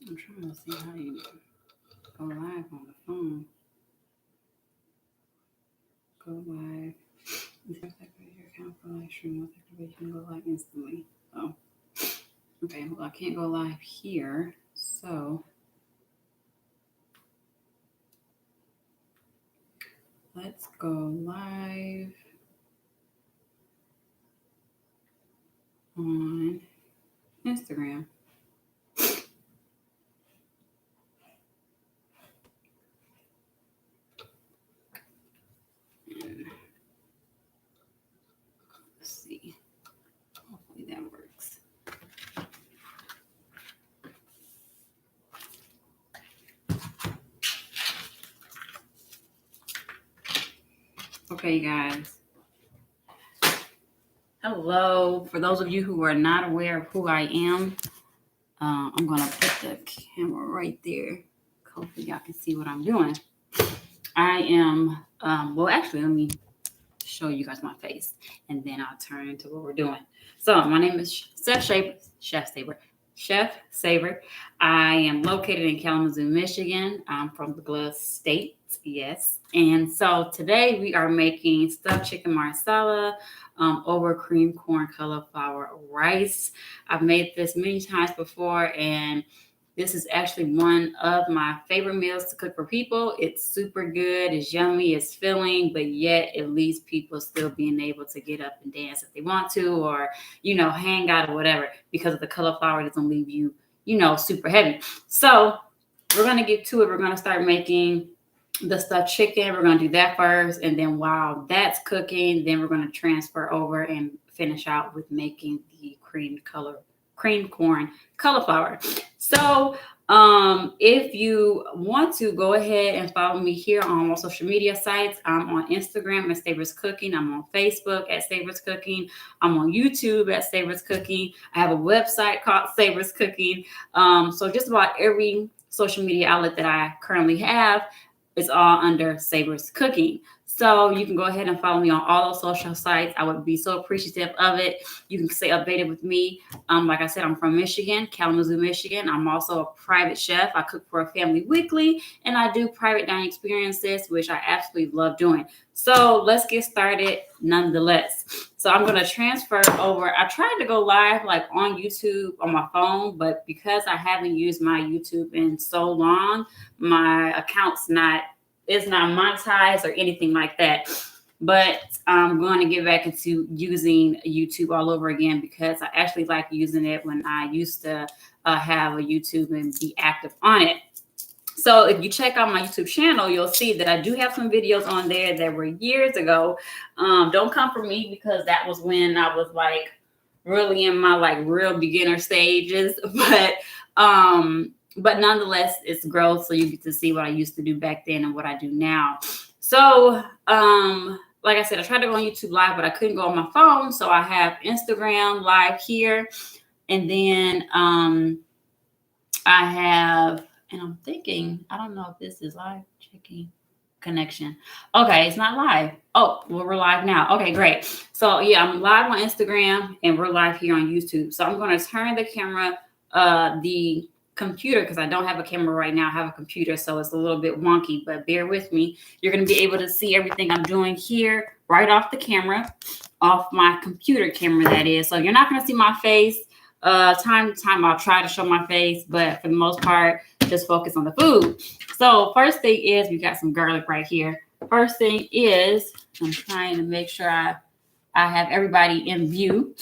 I'm trying to see how you go live on the phone. Go live. Your account for live stream with activation. Go live instantly. Oh, okay. Well, I can't go live here, so let's go live on Instagram. Let's see. Hopefully that works. Okay, you guys. Hello. For those of you who are not aware of who I am, I'm going to put the camera right there. Hopefully y'all can see what I'm doing. I am, well, actually, let me show you guys my face, and then I'll turn into what we're doing. So my name is Chef Saver. I am located in Kalamazoo, Michigan. I'm from the Glove State, yes. And so today we are making stuffed chicken marsala over cream corn cauliflower rice. I've made this many times before, and this is actually one of my favorite meals to cook for people. It's super good, it's yummy, it's filling, but yet it leaves people still being able to get up and dance if they want to, or, hang out or whatever, because of the cauliflower doesn't leave you, super heavy. So we're going to get to it. We're going to start making the stuffed chicken. We're going to do that first. And then while that's cooking, then we're going to transfer over and finish out with making the cream corn cauliflower. So if you want to, go ahead and follow me here on all social media sites. I'm on Instagram at Saber's Cooking. I'm on Facebook at Saber's Cooking. I'm on YouTube at Saber's Cooking. I have a website called Saber's Cooking. So just about every social media outlet that I currently have is all under Saber's Cooking. So you can go ahead and follow me on all those social sites. I would be so appreciative of it. You can stay updated with me. Like I said, I'm from Michigan, Kalamazoo, Michigan. I'm also a private chef. I cook for a family weekly, and I do private dining experiences, which I absolutely love doing. So let's get started nonetheless. So I'm going to transfer over. I tried to go live on YouTube on my phone, but because I haven't used my YouTube in so long, my account's not monetized or anything like that. But I'm going to get back into using YouTube all over again, because I actually like using it when I used to have a YouTube and be active on it. So if you check out my YouTube channel, you'll see that I do have some videos on there that were years ago. Don't come for me, because that was when I was really in my real beginner stages. But nonetheless, it's growth. So you get to see what I used to do back then and what I do now. So, like I said, I tried to go on YouTube live, but I couldn't go on my phone. So I have Instagram live here. And then I have, and I'm thinking, I don't know if this is live, checking connection. Okay, it's not live. Oh, well, we're live now. Okay, great. So yeah, I'm live on Instagram and we're live here on YouTube. So I'm going to turn the camera, the computer, because I don't have a camera right now. I have a computer, so it's a little bit wonky, but bear with me. You're going to be able to see everything I'm doing here right off the camera, off my computer camera, that is. So you're not going to see my face. Time to time I'll try to show my face, but for the most part, just focus on the food. So first thing is, we got some garlic right here. First thing is, I'm trying to make sure I have everybody in view,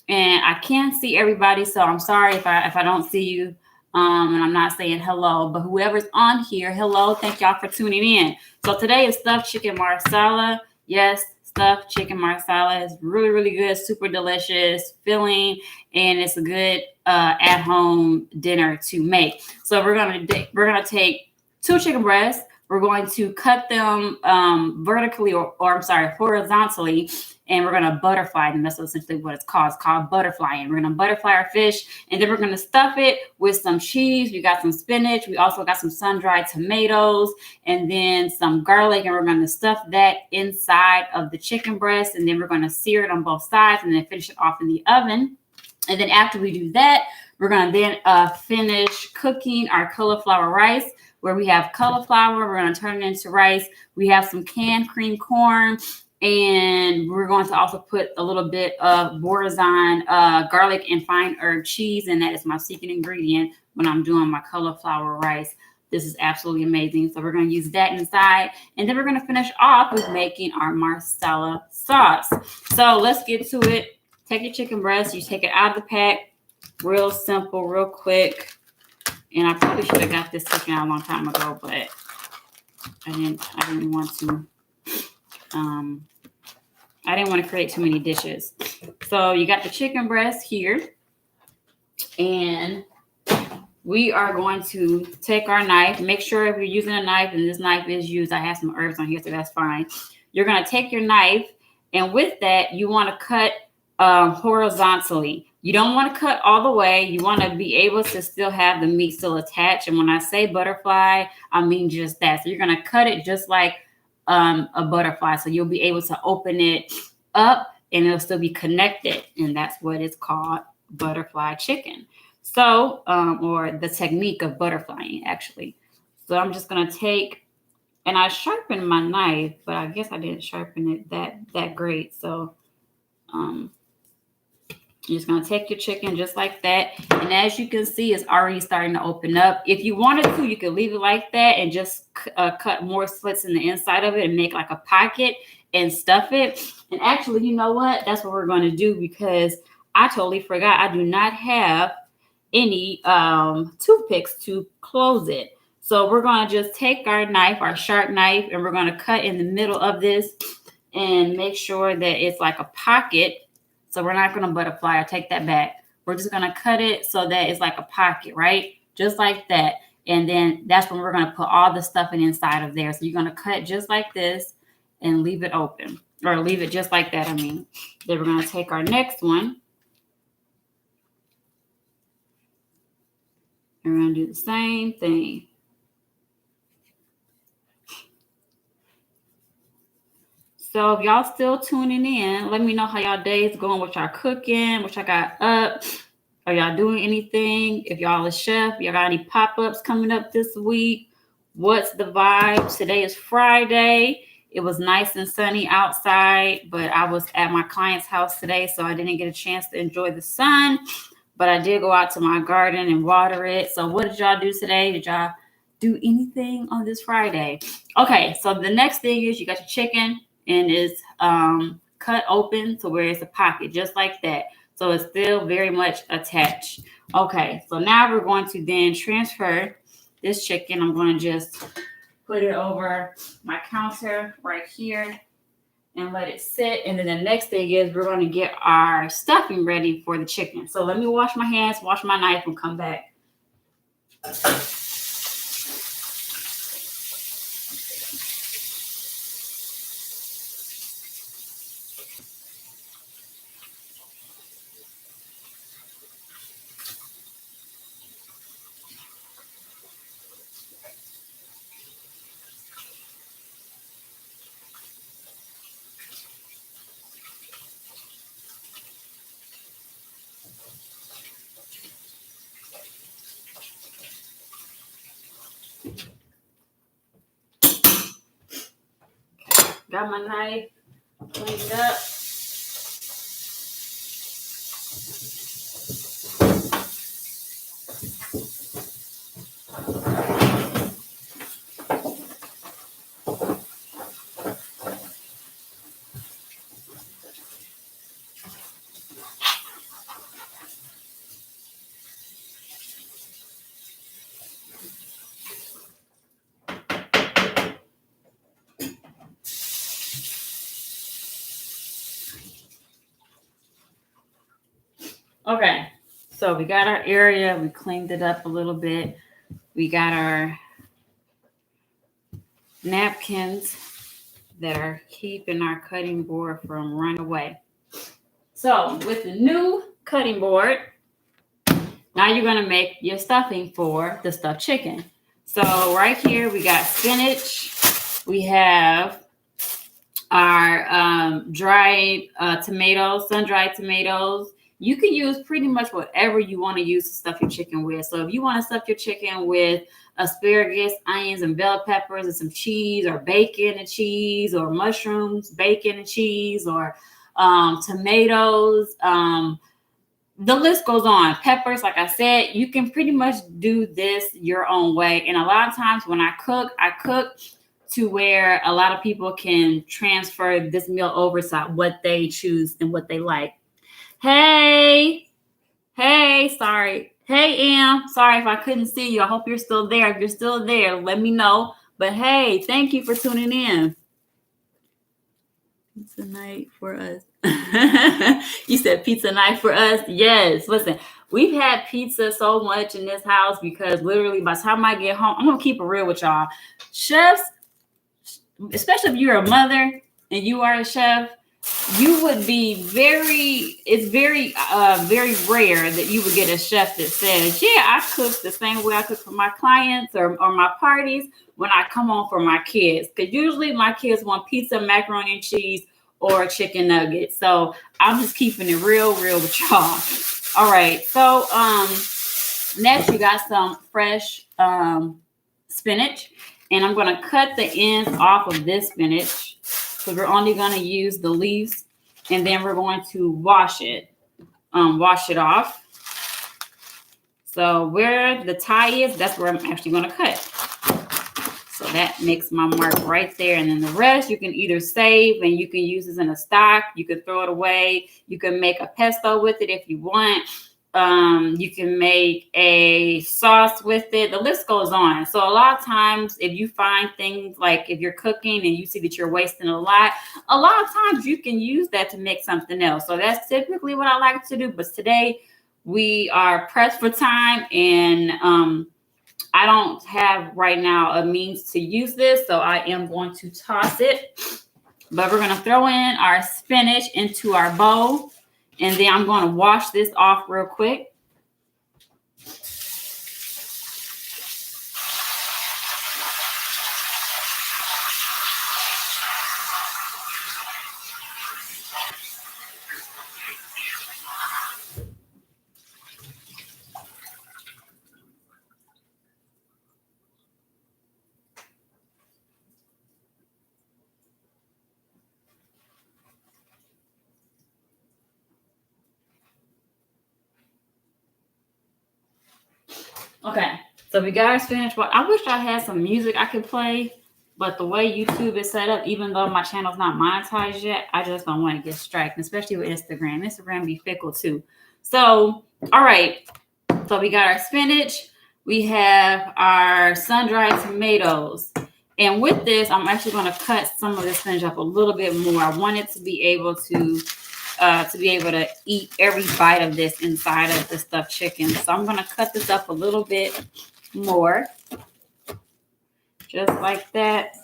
and I can't see everybody, so I'm sorry if I don't see you. And I'm not saying hello, but whoever's on here, hello, thank y'all for tuning in. So today is stuffed chicken marsala. Yes, stuffed chicken marsala is really, really good, super delicious, filling, and it's a good at-home dinner to make. So we're gonna take 2 chicken breasts. We're going to cut them vertically, or horizontally, and we're going to butterfly them. That's essentially what it's called. It's called butterflying. We're going to butterfly our fish, and then we're going to stuff it with some cheese. We got some spinach. We also got some sun-dried tomatoes, and then some garlic, and we're going to stuff that inside of the chicken breast, and then we're going to sear it on both sides, and then finish it off in the oven. And then after we do that, we're going to then finish cooking our cauliflower rice, where we have cauliflower. We're going to turn it into rice. We have some canned cream corn, and we're going to also put a little bit of boursin, garlic, and fine herb cheese, and that is my secret ingredient when I'm doing my cauliflower rice. This is absolutely amazing. So we're going to use that inside, and then we're going to finish off with making our Marsala sauce. So let's get to it. Take your chicken breast, you take it out of the pack. Real simple, real quick. And I probably should have got this chicken out a long time ago, but I didn't want to. I didn't want to create too many dishes. So you got the chicken breast here, and we are going to take our knife. Make sure if you're using a knife, and this knife is used, I have some herbs on here, so that's fine. You're going to take your knife, and with that, you want to cut horizontally. You don't want to cut all the way. You want to be able to still have the meat still attached. And when I say butterfly, I mean just that. So you're going to cut it just like a butterfly. So you'll be able to open it up and it'll still be connected. And that's what it's called, butterfly chicken. So, or the technique of butterflying, actually. So I'm just going to take, and I sharpened my knife, but I guess I didn't sharpen it that great. So, you're just going to take your chicken just like that. And as you can see, it's already starting to open up. If you wanted to, you could leave it like that and just cut more slits in the inside of it and make like a pocket and stuff it. And actually, you know what? That's what we're going to do, because I totally forgot. I do not have any toothpicks to close it. So we're going to just take our knife, our sharp knife, and we're going to cut in the middle of this and make sure that it's like a pocket. So we're not going to butterfly. I take that back. We're just going to cut it so that it's like a pocket, right? Just like that. And then that's when we're going to put all the stuffing inside of there. So you're going to cut just like this and leave it open, or leave it just like that. I mean, then we're going to take our next one. And we're going to do the same thing. So if y'all still tuning in, let me know how y'all days going, what y'all cooking, what y'all got up. Are y'all doing anything? If y'all a chef, y'all got any pop-ups coming up this week? What's the vibe? Today is Friday. It was nice and sunny outside, but I was at my client's house today, so I didn't get a chance to enjoy the sun. But I did go out to my garden and water it. So what did y'all do today? Did y'all do anything on this Friday? Okay, so the next thing is you got your chicken, and it's cut open to where it's a pocket, just like that. So it's still very much attached. Okay, so now we're going to then transfer this chicken. I'm going to just put it over my counter right here and let it sit. And then the next thing is we're going to get our stuffing ready for the chicken. So let me wash my hands, wash my knife, and come back. Got my knife cleaned up. Okay, so we got our area. We cleaned it up a little bit. We got our napkins that are keeping our cutting board from running away. So with the new cutting board, now you're going to make your stuffing for the stuffed chicken. So right here, we got spinach. We have our dried tomatoes, sun-dried tomatoes. You can use pretty much whatever you want to use to stuff your chicken with. So if you want to stuff your chicken with asparagus, onions, and bell peppers, and some cheese, or bacon and cheese, or mushrooms, bacon and cheese, or tomatoes, the list goes on. Peppers, like I said, you can pretty much do this your own way. And a lot of times when I cook to where a lot of people can transfer this meal over to what they choose and what they like. Hey, sorry. Hey, Em. Sorry if I couldn't see you. I hope you're still there. If you're still there, let me know. But hey, thank you for tuning in. Pizza night for us. You said pizza night for us? Yes. Listen, we've had pizza so much in this house because literally by the time I get home, I'm going to keep it real with y'all. Chefs, especially if you're a mother and you are a chef, you would be it's very rare that you would get a chef that says, yeah, I cook the same way I cook for my clients or my parties when I come home for my kids. Because usually my kids want pizza, macaroni and cheese, or chicken nuggets. So I'm just keeping it real with y'all. All right. So next you got some fresh spinach. And I'm going to cut the ends off of this spinach. So we're only going to use the leaves, and then we're going to wash it off. So where the tie is, that's where I'm actually going to cut. So that makes my mark right there. And then the rest you can either save and you can use this in a stock. You can throw it away. You can make a pesto with it if you want. You can make a sauce with it. The list goes on. So a lot of times if you find things like if you're cooking and you see that you're wasting a lot of times you can use that to make something else. So that's typically what I like to do. But today we are pressed for time and I don't have right now a means to use this. So I am going to toss it. But we're going to throw in our spinach into our bowl. And then I'm going to wash this off real quick. Okay, so we got our spinach. I wish I had some music I could play, but the way YouTube is set up, even though my channel's not monetized yet, I just don't want to get striked, especially with Instagram. Instagram be fickle too. So, all right. So we got our spinach. We have our sun-dried tomatoes. And with this, I'm actually going to cut some of this spinach up a little bit more. I want it to be able to eat every bite of this inside of the stuffed chicken. So I'm going to cut this up a little bit more. Just like that.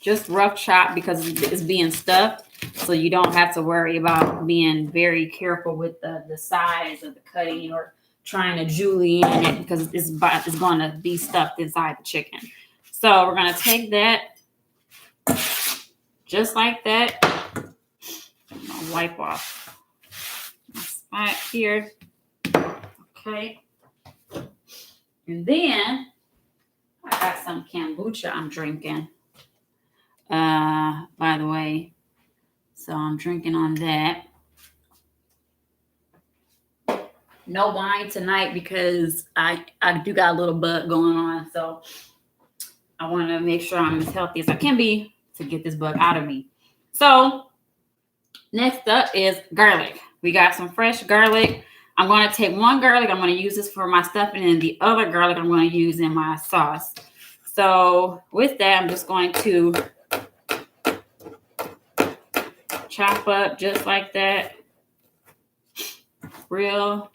Just rough chop because it's being stuffed. So you don't have to worry about being very careful with the size of the cutting or trying to julienne it because it's going to be stuffed inside the chicken. So we're going to take that just like that. I'm going to wipe off my spot here. Okay. And then I got some kombucha I'm drinking. By the way. So I'm drinking on that. No wine tonight because I do got a little bug going on. So I want to make sure I'm as healthy as I can be to get this bug out of me. So next up is garlic. We got some fresh garlic. I'm going to take one garlic. I'm going to use this for my stuffing, and the other garlic I'm going to use in my sauce. So with that, I'm just going to chop up just like that. Real.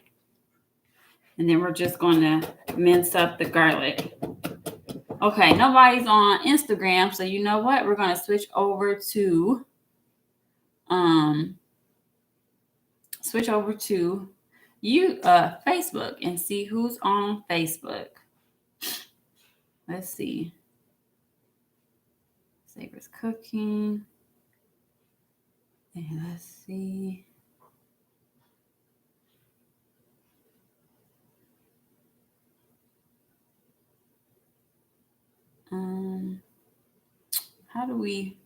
And then we're just going to mince up the garlic. Okay, nobody's on Instagram, so you know what? We're going to switch over to Facebook and see who's on Facebook. Let's see. Saber's cooking. And let's see. How do we?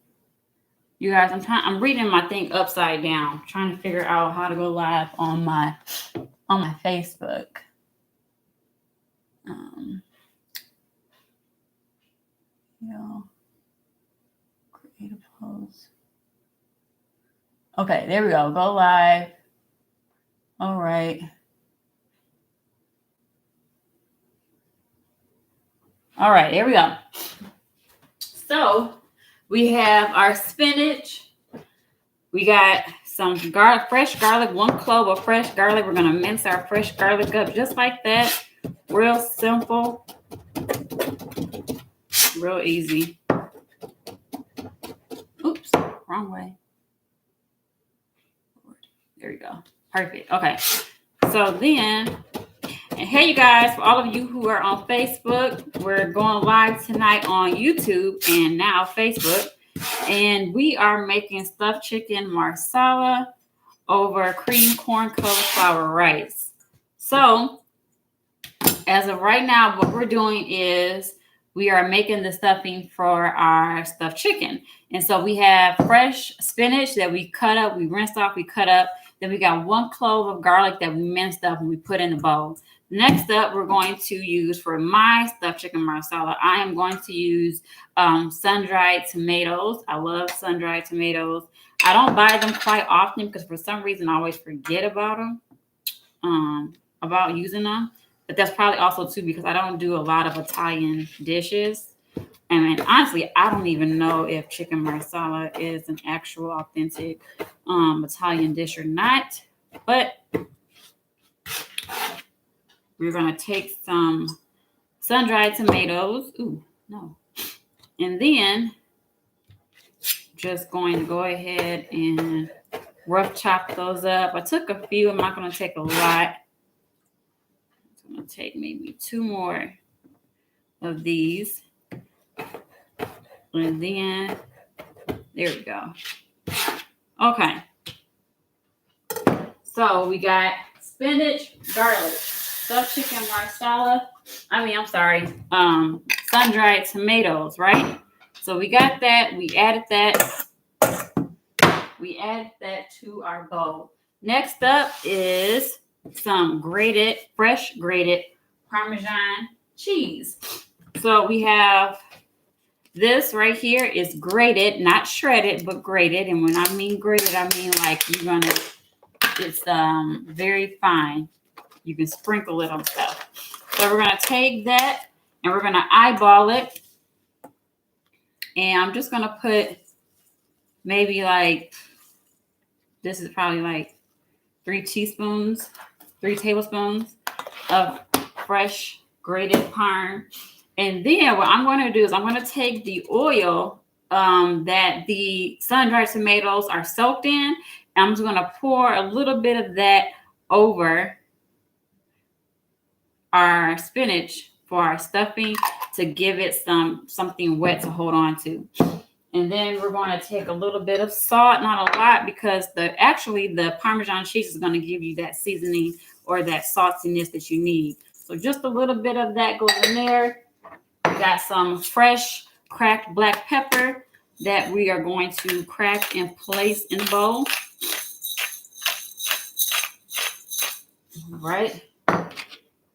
You guys, I'm reading my thing upside down, trying to figure out how to go live on my Facebook. Create a post. Okay, there we go. Go live. All right. All right, there we go. So we have our spinach. We got some fresh garlic, 1 clove of fresh garlic. We're going to mince our fresh garlic up just like that. Real simple. Real easy. Oops, wrong way. There we go. Perfect. Okay. So then, and hey, you guys, for all of you who are on Facebook, we're going live tonight on YouTube and now Facebook. And we are making stuffed chicken marsala over cream corn cauliflower rice. So, as of right now, what we're doing is we are making the stuffing for our stuffed chicken. And so we have fresh spinach that we cut up, we rinsed off, we cut up. Then we got 1 clove of garlic that we minced up and we put in the bowl. Next up, we're going to use for my stuffed chicken marsala, I am going to use sun-dried tomatoes. I love sun-dried tomatoes. I don't buy them quite often because for some reason I always forget about them, about using them. But that's probably also too because I don't do a lot of Italian dishes. And honestly, I don't even know if chicken marsala is an actual authentic Italian dish or not. But we're going to take some sun-dried tomatoes. Ooh, no. And then just going to go ahead and rough chop those up. I took a few. I'm not going to take a lot. I'm going to take maybe 2 more of these. And then, there we go. Okay. So we got spinach, garlic, stuffed chicken marsala. Sun-dried tomatoes, right? So we got that. We added that. We added that to our bowl. Next up is some fresh grated Parmesan cheese. So we have this right here is grated, not shredded, but grated. And when I mean grated, I mean like it's very fine. You can sprinkle it on stuff. So we're going to take that and we're going to eyeball it. And I'm just going to put maybe this is probably like 3 tablespoons of fresh grated parm. And then what I'm going to do is I'm going to take the oil that the sun-dried tomatoes are soaked in. And I'm just going to pour a little bit of that over our spinach for our stuffing to give it something wet to hold on to. And then we're going to take a little bit of salt, not a lot, because the Parmesan cheese is going to give you that seasoning or that saltiness that you need. So just a little bit of that goes in there. We got some fresh cracked black pepper that we are going to crack and place in the bowl. All right.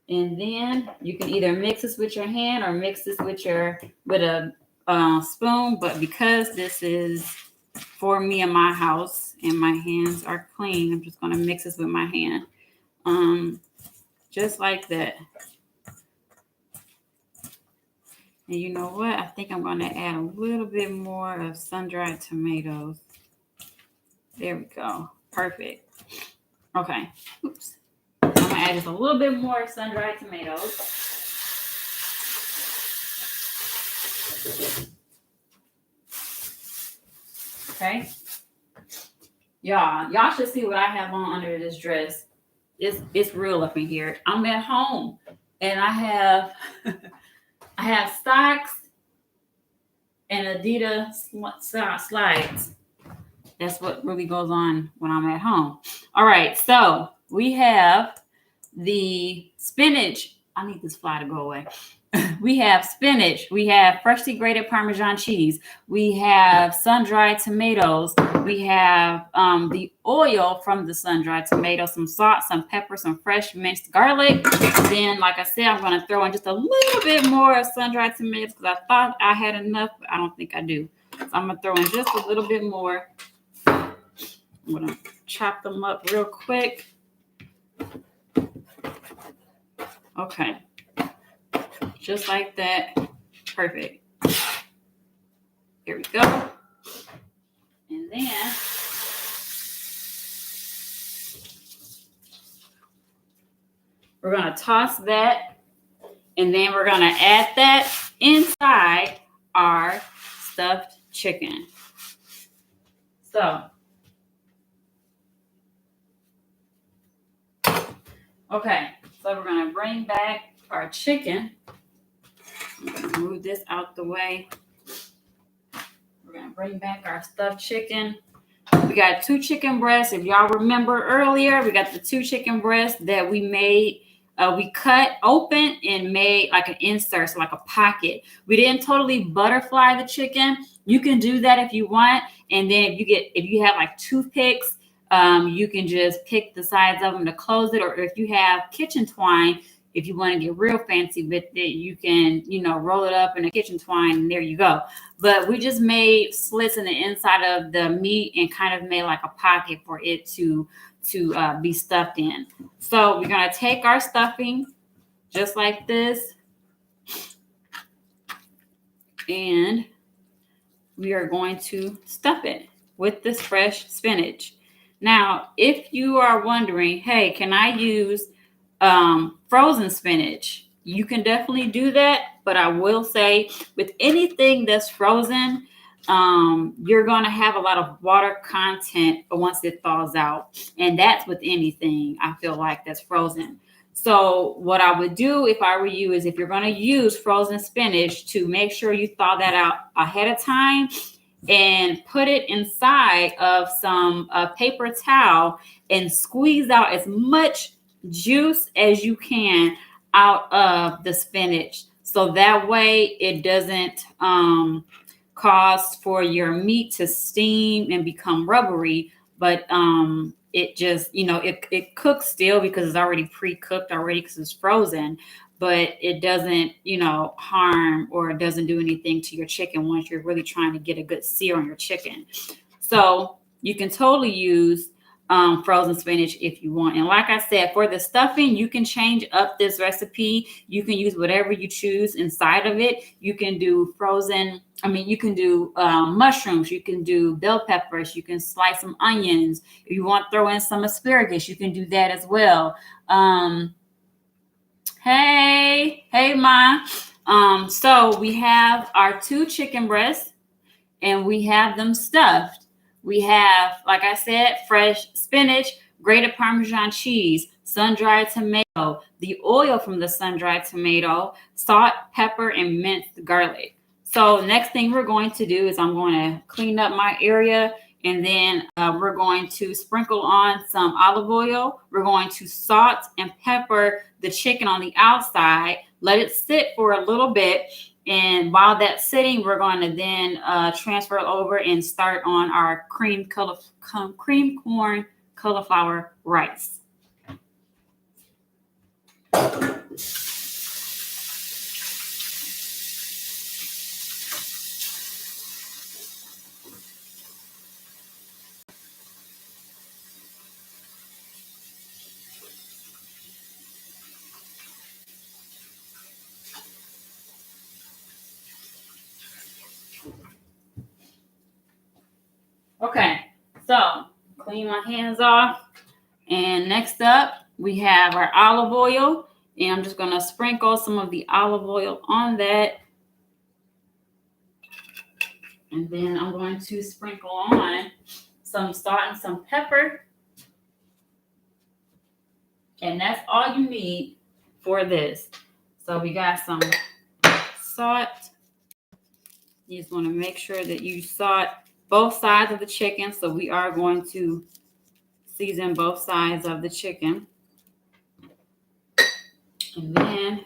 And then you can either mix this with your hand or mix this with a spoon. But because this is for me in my house and my hands are clean, I'm just going to mix this with my hand. Just like that. And you know what? I think I'm going to add a little bit more of sun-dried tomatoes. There we go. Perfect. Okay. Oops. I'm going to add just a little bit more sun-dried tomatoes. Okay. Y'all should see what I have on under this dress. It's real up in here. I'm at home and I have socks and Adidas slides. That's what really goes on when I'm at home. All right, so we have the spinach. I need this fly to go away. We have spinach. We have freshly grated Parmesan cheese. We have sun-dried tomatoes. We have the oil from the sun-dried tomato, some salt, some pepper, some fresh minced garlic. Then, like I said, I'm going to throw in just a little bit more of sun-dried tomatoes because I thought I had enough, but I don't think I do. So I'm going to throw in just a little bit more. I'm going to chop them up real quick. Okay. Just like that. Perfect. Here we go. And then we're going to toss that. And then we're going to add that inside our stuffed chicken. So, okay. So we're going to bring back our chicken. I'm going to move this out the way. We're going to bring back our stuffed chicken. We got 2 chicken breasts. If y'all remember earlier, we got the 2 chicken breasts that we made. We cut open and made like an insert, so like a pocket. We didn't totally butterfly the chicken. You can do that if you want. And then if you have like toothpicks, you can just pick the sides of them to close it. Or if you have kitchen twine, if you want to get real fancy with it, you can, roll it up in a kitchen twine and there you go. But we just made slits in the inside of the meat and kind of made like a pocket for it to be stuffed in. So we're going to take our stuffing just like this. And we are going to stuff it with this fresh spinach. Now, if you are wondering, hey, can I use frozen spinach? You can definitely do that, but I will say with anything that's frozen, you're going to have a lot of water content once it thaws out, and that's with anything I feel like that's frozen. So what I would do if I were you is if you're going to use frozen spinach, to make sure you thaw that out ahead of time and put it inside of some paper towel and squeeze out as much juice as you can out of the spinach, so that way it doesn't cause for your meat to steam and become rubbery, but it just it cooks still because it's already pre-cooked already because it's frozen, but it doesn't harm or it doesn't do anything to your chicken once you're really trying to get a good sear on your chicken. So you can totally use frozen spinach if you want. And like I said, for the stuffing, you can change up this recipe. You can use whatever you choose inside of it. You can do you can do mushrooms. You can do bell peppers. You can slice some onions. If you want to throw in some asparagus, you can do that as well. Hey, Ma. So we have our 2 chicken breasts and we have them stuffed. We have, like I said, fresh spinach, grated Parmesan cheese, sun-dried tomato, the oil from the sun-dried tomato, salt, pepper, and minced garlic. So next thing we're going to do is I'm going to clean up my area, and then we're going to sprinkle on some olive oil. We're going to salt and pepper the chicken on the outside, let it sit for a little bit. And while that's sitting, we're going to then transfer over and start on our cream corn cauliflower rice. Okay, so clean my hands off. And next up, we have our olive oil. And I'm just going to sprinkle some of the olive oil on that. And then I'm going to sprinkle on some salt and some pepper. And that's all you need for this. So we got some salt. You just want to make sure that you salt both sides of the chicken. So we are going to season both sides of the chicken. And then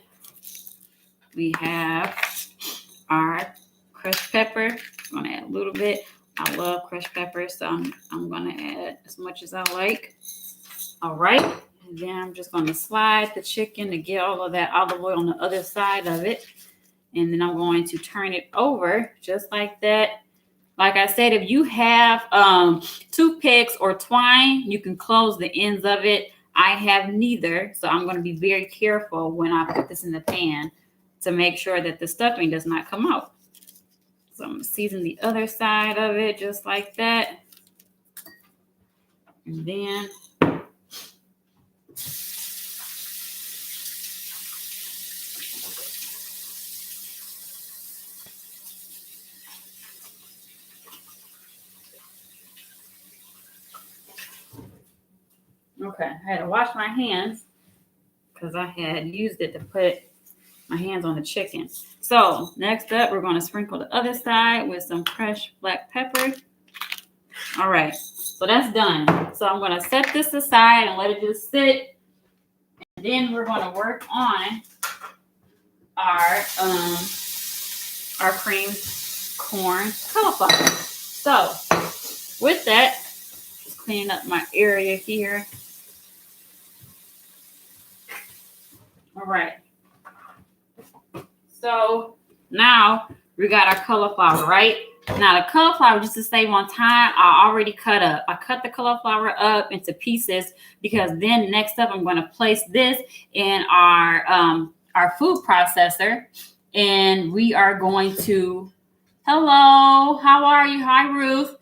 we have our crushed pepper. I'm going to add a little bit. I love crushed pepper, so I'm going to add as much as I like. All right. And then I'm just going to slide the chicken to get all of that olive oil on the other side of it. And then I'm going to turn it over just like that. Like I said, if you have toothpicks or twine, you can close the ends of it. I have neither, so I'm going to be very careful when I put this in the pan to make sure that the stuffing does not come out. So I'm going to season the other side of it just like that. And then okay, I had to wash my hands because I had used it to put my hands on the chicken. So next up, we're going to sprinkle the other side with some crushed black pepper. All right, so that's done. So I'm going to set this aside and let it just sit. And then we're going to work on our creamed corn cauliflower. So with that, just cleaning up my area here. All right. So now we got our cauliflower, right? Now the cauliflower, just to save on time, I already cut up. I cut the cauliflower up into pieces because then next up I'm going to place this in our food processor, and we are going to. Hello, how are you? Hi, Ruth.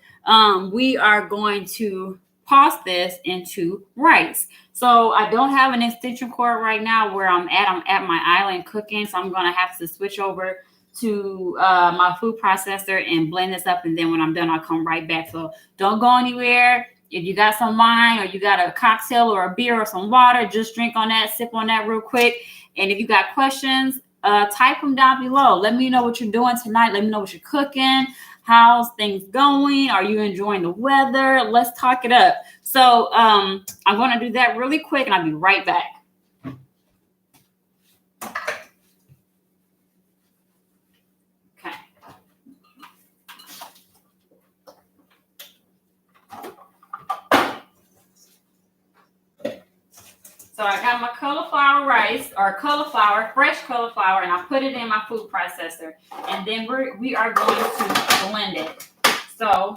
We are going to toss this into rice. So I don't have an extension cord right now where I'm at. I'm at my island cooking, so I'm going to have to switch over to my food processor and blend this up. And then when I'm done, I'll come right back. So don't go anywhere. If you got some wine or you got a cocktail or a beer or some water, just drink on that, sip on that real quick. And if you got questions, type them down below. Let me know what you're doing tonight. Let me know what you're cooking. How's things going? Are you enjoying the weather? Let's talk it up. So I'm going to do that really quick, and I'll be right back. Okay. So I got my cauliflower rice or cauliflower, fresh cauliflower, and I put it in my food processor. And then we are going to blend it. So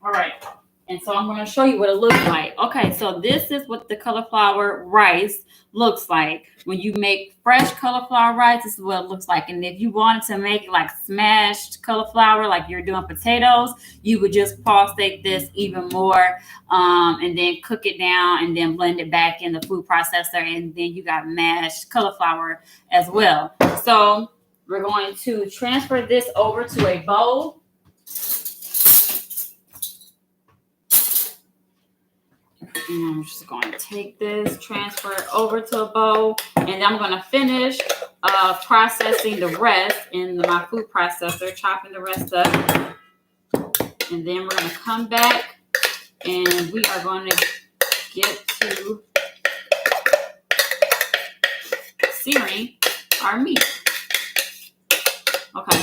all right. And so I'm going to show you what it looks like. Okay, so this is what the cauliflower rice looks like. When you make fresh cauliflower rice, this is what it looks like. And if you wanted to make like smashed cauliflower, like you're doing potatoes, you would just pulsate this even more and then cook it down and then blend it back in the food processor. And then you got mashed cauliflower as well. So we're going to transfer this over to a bowl. And I'm just going to take this, transfer it over to a bowl, and I'm going to finish processing the rest in my food processor, chopping the rest up. And then we're going to come back, and we are going to get to searing our meat. Okay.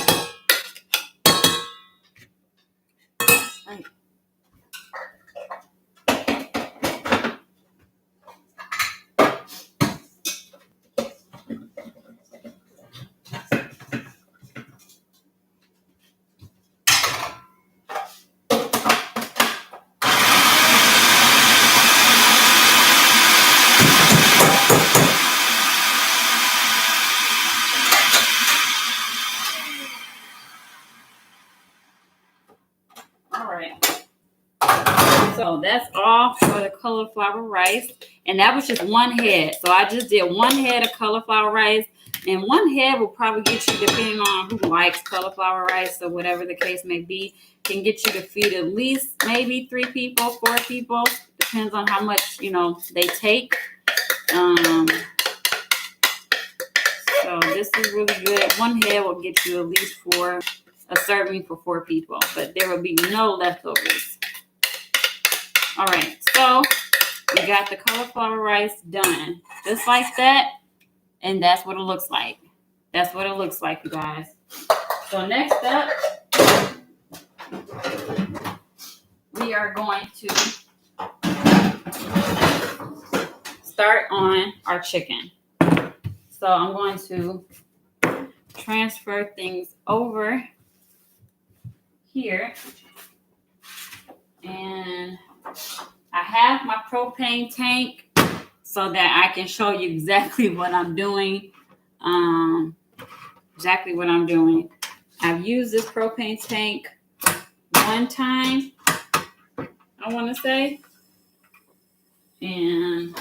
Right. So that's all for the cauliflower rice. And that was just one head. So I just did one head of cauliflower rice. And one head will probably get you, depending on who likes cauliflower rice or whatever the case may be, can get you to feed at least maybe 3 people, 4 people. Depends on how much, they take. So this is really good. One head will get you at least a serving for 4 people, but there will be no leftovers. All right, so we got the cauliflower rice done, just like that, and that's what it looks like. That's what it looks like, you guys. So next up, we are going to start on our chicken. So I'm going to transfer things over here. And I have my propane tank so that I can show you exactly what I'm doing. I've used this propane tank one time, I want to say. And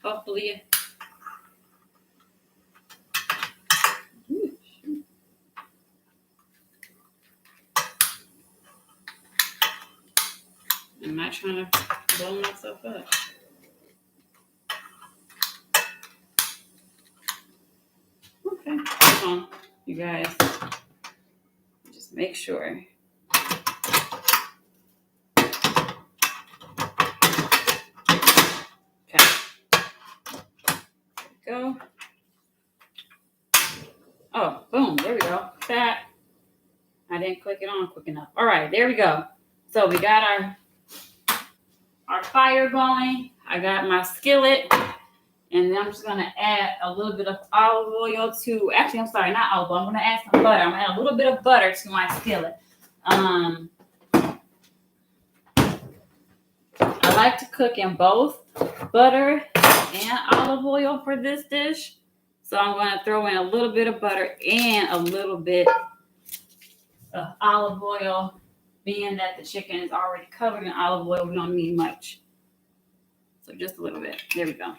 hopefully I'm not trying to blow myself up. Okay, hold on, you guys. Just make sure. Okay. Go. Oh, boom, there we go. That. I didn't click it on quick enough. All right, there we go. So we got our fire going. I got my skillet, and then I'm just gonna add a little bit of olive oil to. Actually, I'm sorry, not olive oil. I'm gonna add some butter. I'm gonna add a little bit of butter to my skillet. I like to cook in both butter and olive oil for this dish. So I'm gonna throw in a little bit of butter and a little bit of olive oil. Being that the chicken is already covered in olive oil, we don't need much. So just a little bit. There we go.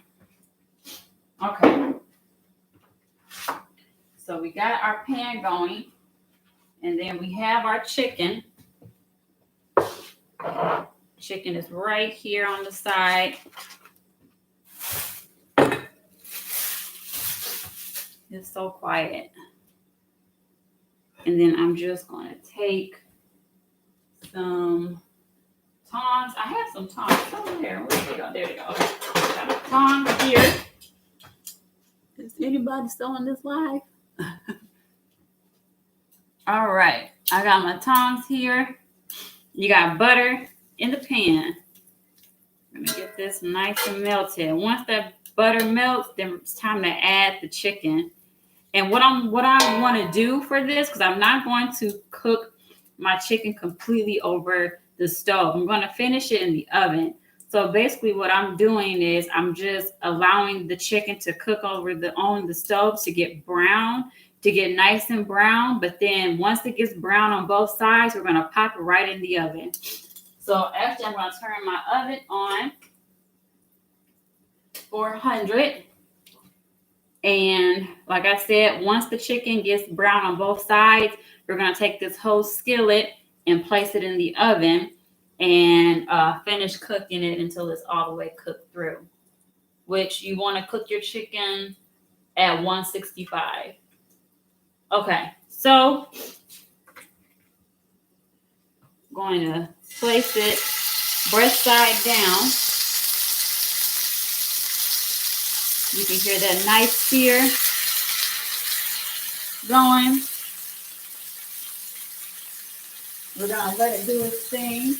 Okay. So we got our pan going, and then we have our chicken. Chicken is right here on the side. It's so quiet. And then I'm just going to take some tongs. I have some tongs somewhere. Where they go? There they go. Okay. Got tongs here. Is anybody still on this live? All right. I got my tongs here. You got butter in the pan. I'm gonna get this nice and melted. Once that butter melts, then it's time to add the chicken. And what I want to do for this, because I'm not going to cook my chicken completely over the stove. I'm going to finish it in the oven. So basically what I'm doing is I'm just allowing the chicken to cook on the stove to get brown, to get nice and brown. But then once it gets brown on both sides, we're going to pop it right in the oven. So actually I'm going to turn my oven on 400. And like I said, once the chicken gets brown on both sides, we're going to take this whole skillet and place it in the oven and finish cooking it until it's all the way cooked through, which you want to cook your chicken at 165. Okay, so I'm going to place it breast side down. You can hear that nice sear going. We're going to let it do its thing.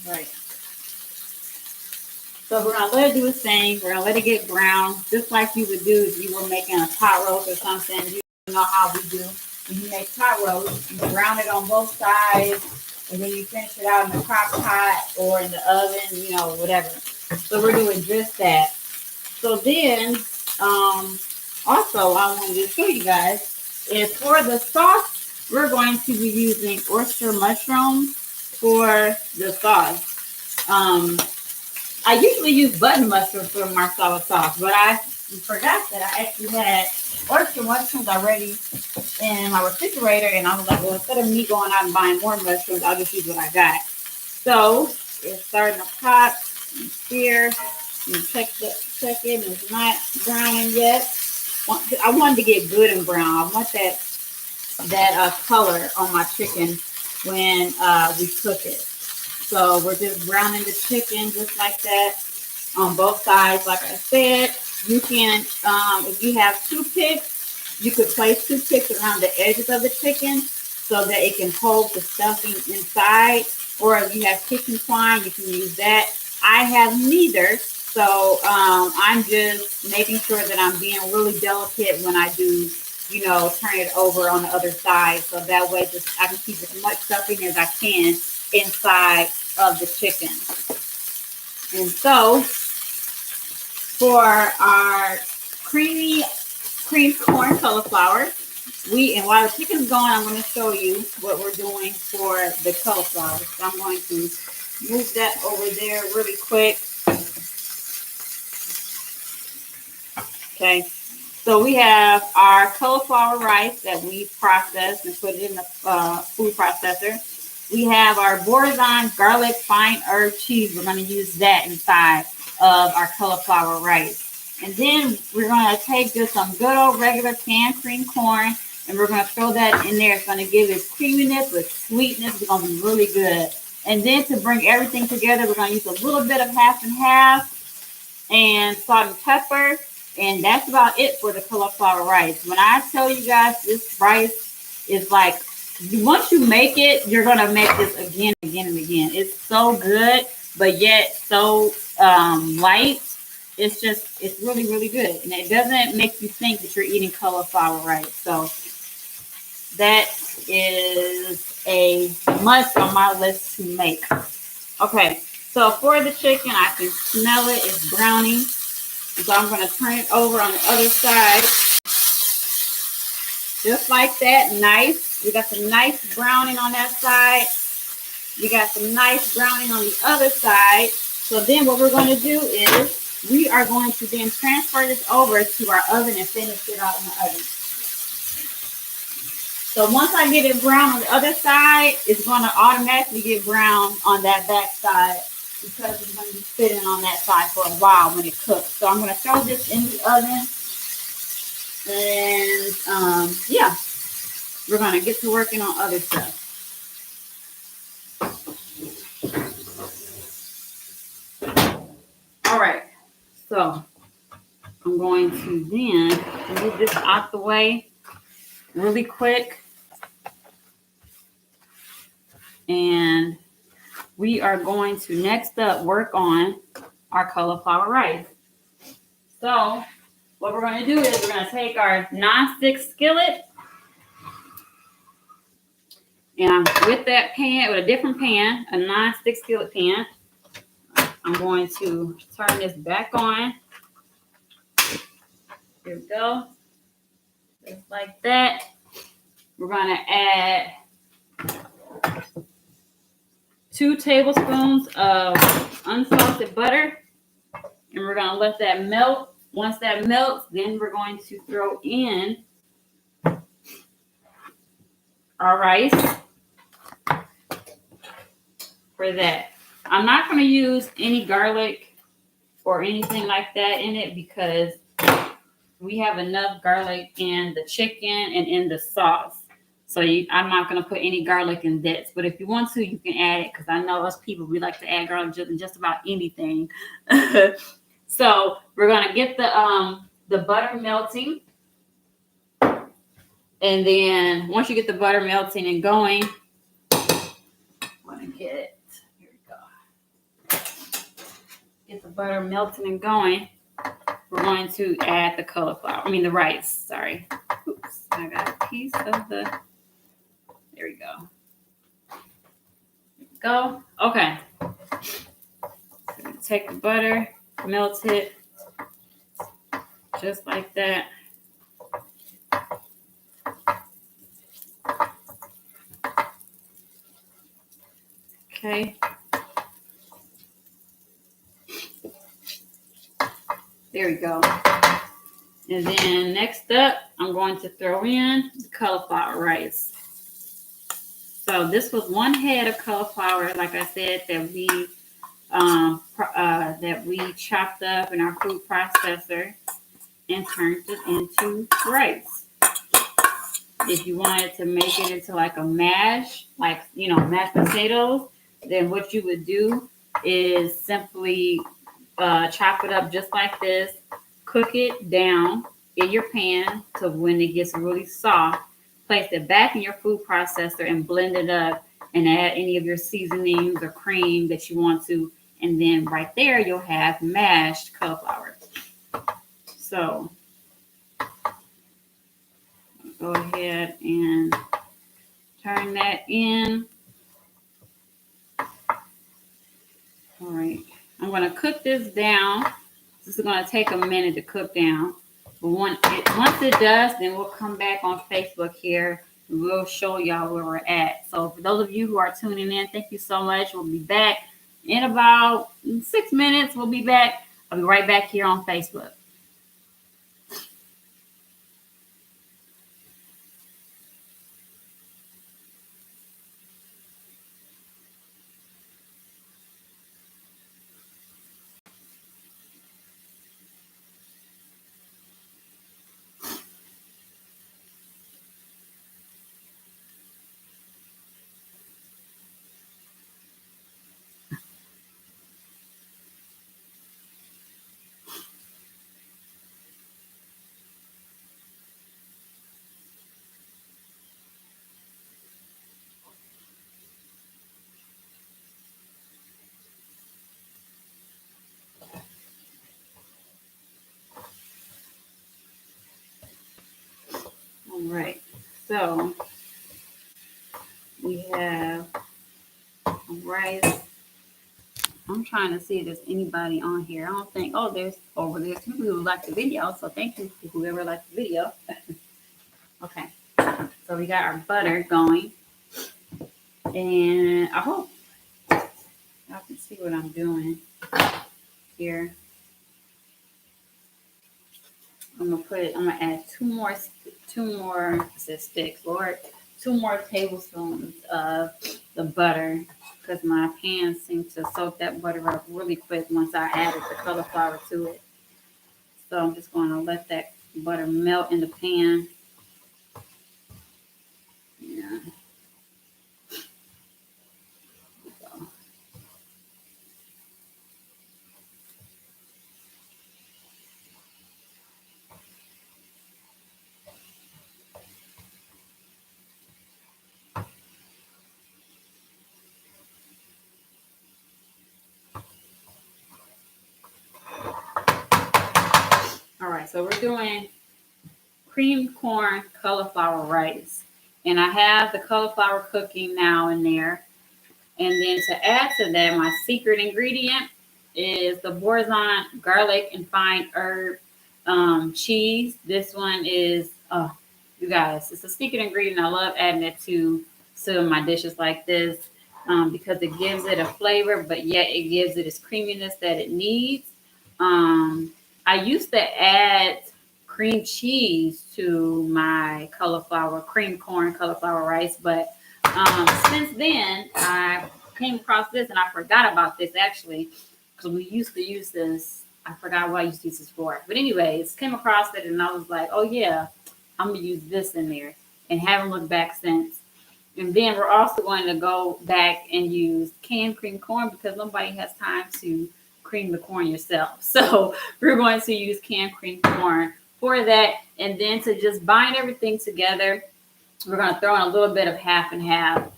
Right. So we're going to let it do its thing. We're going to let it get brown, just like you would do if you were making a pot roast or something. You know how we do. When you make pot roast, you brown it on both sides, and then you finish it out in the crock pot or in the oven, you know, whatever. So we're doing just that. So then, also, I wanted to show you guys is for the sauce we're going to be using oyster mushrooms for the sauce. I usually use button mushrooms for Marsala sauce, but I forgot that I actually had oyster mushrooms already in my refrigerator, and I was like, well, instead of me going out and buying more mushrooms, I'll just use what I got. So it's starting to pop and sear. And check it. It's not browning yet. I wanted to get good and brown. I want that color on my chicken when we cook it. So we're just browning the chicken just like that on both sides. Like I said, you can, if you have toothpicks, you could place toothpicks around the edges of the chicken so that it can hold the stuffing inside. Or if you have kitchen twine, you can use that. I have neither. So I'm just making sure that I'm being really delicate when I do, turn it over on the other side. So that way I can keep as much stuffing as I can inside of the chicken. And so for our cream corn cauliflower, and while the chicken's going, I'm going to show you what we're doing for the cauliflower. So I'm going to move that over there really quick. Okay, so we have our cauliflower rice that we processed and put it in the food processor. We have our Boursin garlic fine herb cheese. We're going to use that inside of our cauliflower rice. And then we're going to take just some good old regular canned cream corn, and we're going to throw that in there. It's going to give it creaminess with sweetness. It's going to be really good. And then to bring everything together, we're going to use a little bit of half and half and salt and pepper. And that's about it for the cauliflower rice. When I tell you guys, this rice is like, once you make it, you're going to make this again, and again. It's so good, but yet so light. It's really, really good. And it doesn't make you think that you're eating cauliflower rice. So that is a must on my list to make. Okay, so for the chicken, I can smell it. It's browning. So I'm going to turn it over on the other side. Just like that. Nice. We got some nice browning on that side. We got some nice browning on the other side. So then what we're going to do is we are going to then transfer this over to our oven and finish it out in the oven. So once I get it brown on the other side, it's going to automatically get brown on that back side, because it's going to be sitting on that side for a while when it cooks. So I'm going to throw this in the oven. And yeah, we're going to get to working on other stuff. All right. So I'm going to then move this out the way really quick. And we are going to next up work on our cauliflower rice. So what we're going to do is we're going to take our nonstick skillet, and with that pan, with a different pan, a nonstick skillet pan, I'm going to turn this back on. Here we go. Just like that. We're going to add 2 tablespoons of unsalted butter, and we're going to let that melt. Once that melts, then we're going to throw in our rice for that. I'm not going to use any garlic or anything like that in it because we have enough garlic in the chicken and in the sauce. So I'm not going to put any garlic in this. But if you want to, you can add it, because I know us people, we like to add garlic in just about anything. So we're going to get the butter melting. And then once you get the butter melting and going, I'm going to get it. Here we go. Get the butter melting and going. We're going to add the rice. Sorry. Oops. I got a piece of the, there we go. There we go. Okay. So take the butter, melt it, just like that. Okay. There we go. And then next up, I'm going to throw in the cauliflower rice. So this was one head of cauliflower, like I said, that we chopped up in our food processor and turned it into rice. If you wanted to make it into like a mash, like, mashed potatoes, then what you would do is simply chop it up just like this, cook it down in your pan to when it gets really soft, place it back in your food processor and blend it up and add any of your seasonings or cream that you want to. And then right there, you'll have mashed cauliflower. So go ahead and turn that in. All right. I'm going to cook this down. This is going to take a minute to cook down. But once it does, then we'll come back on Facebook here and we'll show y'all where we're at. So for those of you who are tuning in, thank you so much. We'll be back in about 6 minutes. We'll be back. I'll be right back here on Facebook. All right. So we have rice. I'm trying to see if there's anybody on here. I don't think. Oh, there's people who like the video. So thank you to whoever liked the video. Okay. So we got our butter going, and I hope y'all can see what I'm doing here. I'm gonna add two more sticks, Lord, 2 more tablespoons of the butter because my pan seemed to soak that butter up really quick once I added the cauliflower to it. So I'm just going to let that butter melt in the pan. Yeah. All right, so we're doing cream corn cauliflower rice. And I have the cauliflower cooking now in there. And then to add to that, my secret ingredient is the Boursin garlic and fine herb cheese. This one is, you guys, it's a secret ingredient. I love adding it to some of my dishes like this because it gives it a flavor, but yet it gives it its creaminess that it needs. I used to add cream cheese to my cream corn cauliflower rice, but since then I came across this and I forgot about this actually because we used to use this. I forgot what I used to use this for, but anyways, came across it and I was like, oh yeah, I'm gonna use this in there, and haven't looked back since. And then we're also going to go back and use canned cream corn because nobody has time to cream the corn yourself. So we're going to use canned cream corn for that. And then to just bind everything together, we're going to throw in a little bit of half and half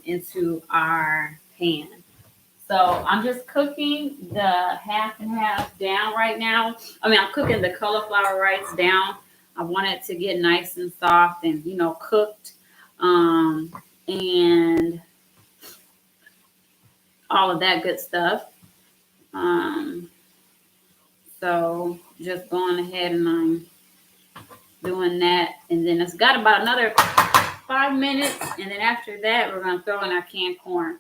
into our pan. So I'm just cooking the half and half down right now. I'm cooking the cauliflower rice down. I want it to get nice and soft and, cooked. And all of that good stuff. So just going ahead and I'm doing that. And then it's got about another 5 minutes. And then after that, we're going to throw in our canned corn.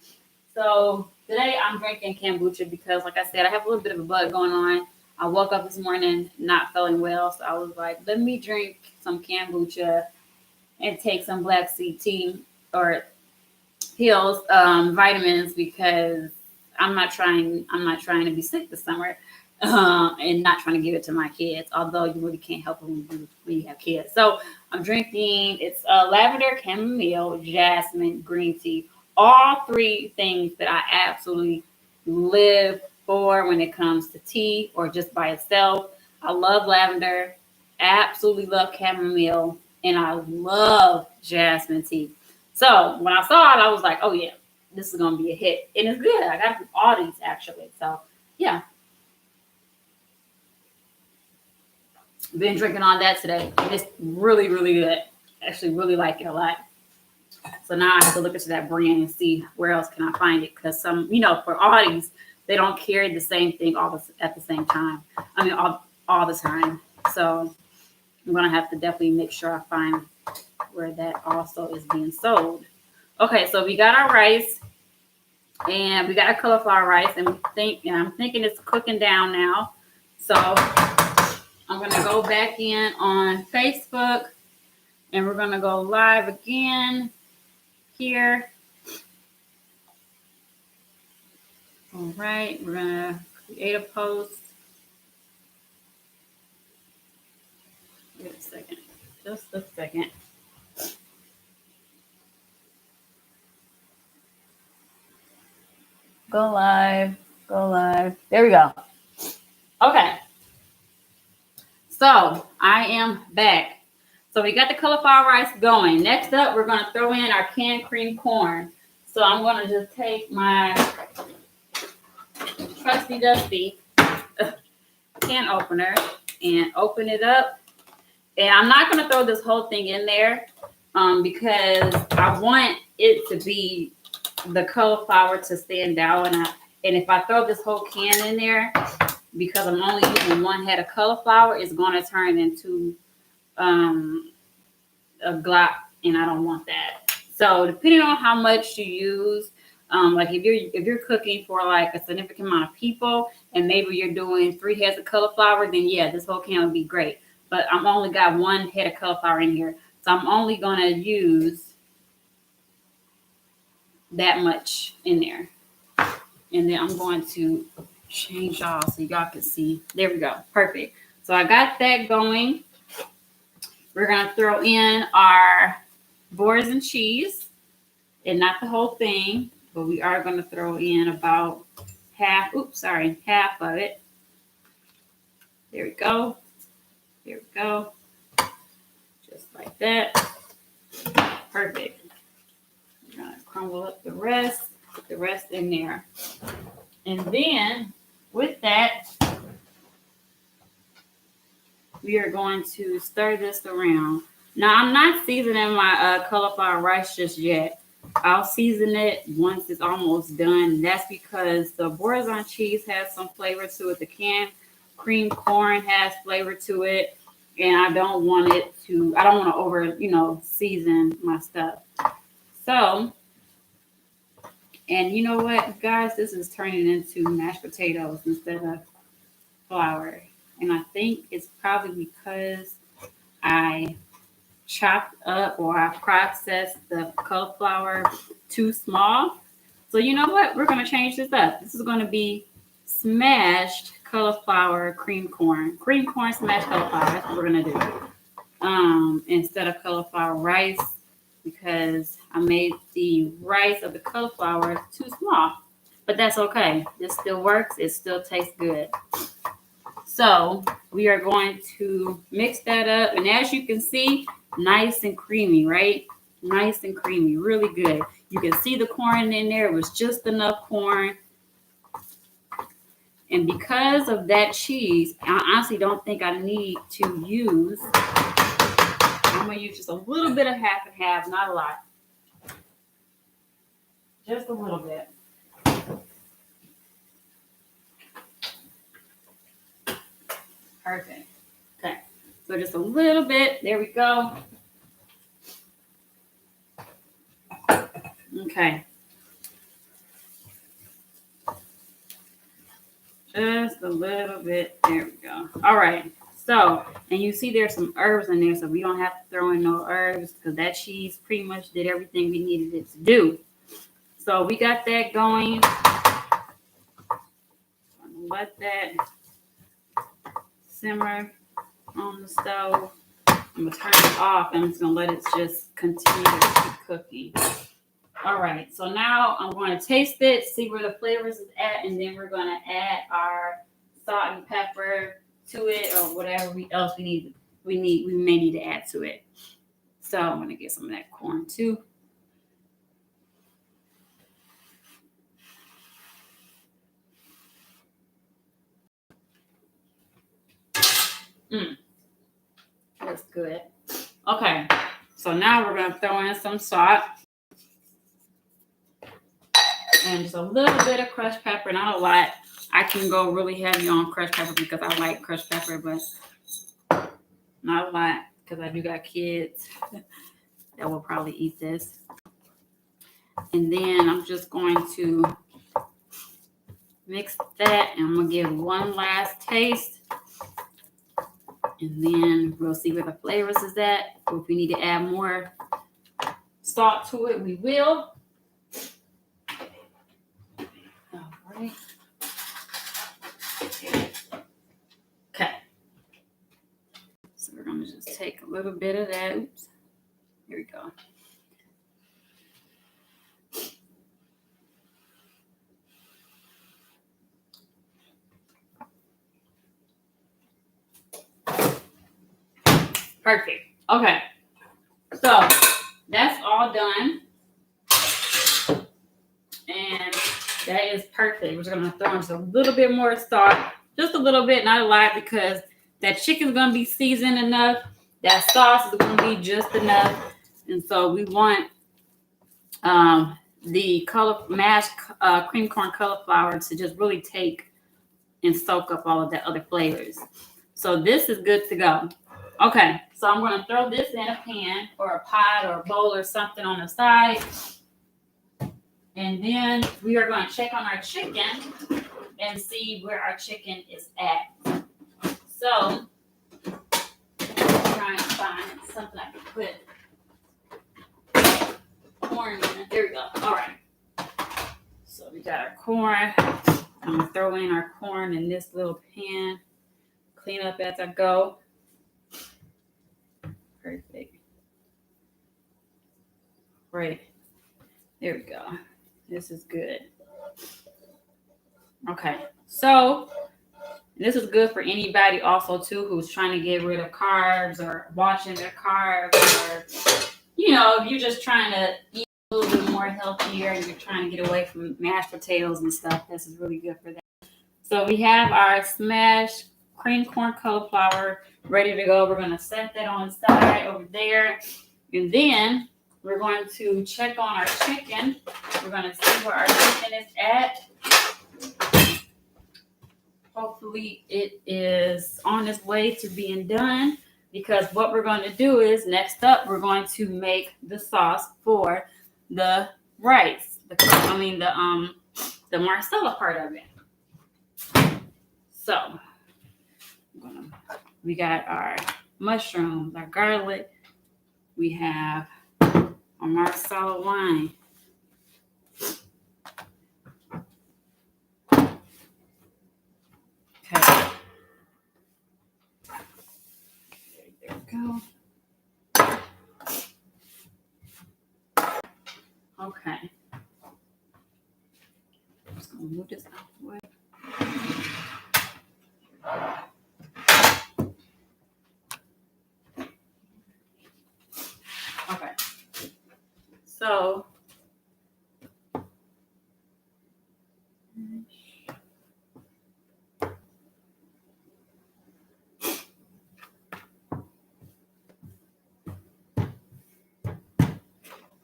So today I'm drinking kombucha because, like I said, I have a little bit of a bug going on. I woke up this morning not feeling well, so I was like, let me drink some kombucha and take some black seed tea or pills, vitamins because I'm not trying to be sick this summer, and not trying to give it to my kids. Although you really can't help it when you have kids. So I'm drinking. It's lavender, chamomile, jasmine, green tea. All three things that I absolutely live for when it comes to tea or just by itself. I love lavender. Absolutely love chamomile, and I love jasmine tea. So when I saw it, I was like, oh yeah, this is gonna be a hit. And it's good. I got it from Aldi's actually. So yeah. Been drinking on that today. It's really, really good. Actually really like it a lot. So now I have to look into that brand and see where else can I find it. Because some, for Aldi's, they don't carry the same thing at the same time. I mean all the time. So I'm gonna have to definitely make sure I find where that also is being sold. Okay, so we got our rice and we got our cauliflower rice, and I'm thinking it's cooking down now. So I'm gonna go back in on Facebook and we're gonna go live again here. All right, we're gonna create a post. Wait a second, just a second. Go live, go live. There we go. Okay. So I am back. So we got the cauliflower rice going. Next up, we're going to throw in our canned cream corn. So I'm going to just take my trusty dusty can opener and open it up. And I'm not going to throw this whole thing in there because I want it to be the cauliflower to stand out. And if I throw this whole can in there, because I'm only using one head of cauliflower, it's going to turn into a glop, and I don't want that. So depending on how much you use, like if you're cooking for like a significant amount of people, and maybe you're doing 3 heads of cauliflower, then yeah, this whole can would be great. But I'm only got 1 head of cauliflower in here, so I'm only gonna use that much in there, and then I'm going to change y'all so y'all can see. There we go, perfect. So I got that going. We're gonna throw in our boars and cheese, and not the whole thing, but we are gonna throw in about half of it. There we go. There we go. Just like that. Perfect. We're gonna crumble up the rest, put the rest in there. And then with that, we are going to stir this around. Now I'm not seasoning my cauliflower rice just yet. I'll season it once it's almost done. That's because the Boursin cheese has some flavor to it. The canned cream corn has flavor to it. And I don't want to over, season my stuff. So, and you know what, guys, this is turning into mashed potatoes instead of flour. And I think it's probably because I chopped up or I processed the cauliflower too small. So you know what? We're going to change this up. This is going to be smashed cauliflower cream corn. Cream corn smashed cauliflower. That's what we're going to do. Instead of cauliflower rice, because I made the rice of the cauliflower too small. But that's okay. This still works. It still tastes good. So we are going to mix that up. And as you can see, nice and creamy, right? Nice and creamy, really good. You can see the corn in there. It was just enough corn. And because of that cheese, I honestly don't think I need to use. I'm going to use just a little bit of half and half, not a lot. Just a little bit. Perfect. Okay. So just a little bit. There we go. Okay. just a little bit. There we go. All right. So, and you see there's some herbs in there, so we don't have to throw in no herbs because that cheese pretty much did everything we needed it to do. So we got that going. Let that simmer on the stove. I'm gonna turn it off and I'm just gonna let it just continue to keep cooking. All right, so now I'm going to taste it, see where the flavors is at, and then we're going to add our salt and pepper to it, or whatever else we may need to add to it. So I'm going to get some of that corn too. That's good. Okay, so now we're going to throw in some salt. And just a little bit of crushed pepper, not a lot. I can go really heavy on crushed pepper because I like crushed pepper, but not a lot because I do got kids that will probably eat this. And then I'm just going to mix that and I'm going to give one last taste. And then we'll see where the flavors is at. If we need to add more salt to it, we will. Right. Okay. So we're going to just take a little bit of that. Oops. Here we go. Perfect. Okay. So that's all done. And that is perfect. We're just going to throw in just a little bit more salt. Just a little bit, not a lot, because that chicken's going to be seasoned enough. That sauce is going to be just enough. And so we want the mashed cream corn cauliflower to just really take and soak up all of the other flavors. So this is good to go. Okay, so I'm going to throw this in a pan or a pot or a bowl or something on the side. And then we are going to check on our chicken and see where our chicken is at. So, trying to find something I can put corn in. There we go. All right. So we got our corn. I'm going to throw in our corn in this little pan. Clean up as I go. Perfect. Great. There we go. This is good. Okay. So this is good for anybody also too who's trying to get rid of carbs or watching their carbs, or if you're just trying to eat a little bit more healthier and you're trying to get away from mashed potatoes and stuff. This is really good for that. So we have our smashed cream corn cauliflower ready to go. We're going to set that on the side over there. And then we're going to check on our chicken. We're going to see where our chicken is at. Hopefully it is on its way to being done, because what we're going to do is next up, we're going to make the sauce for the rice. The Marsala part of it. So we got our mushrooms, our garlic. We have our Marsala wine. Okay. There we go. Okay. I'm just going to move this out of the way. Okay. So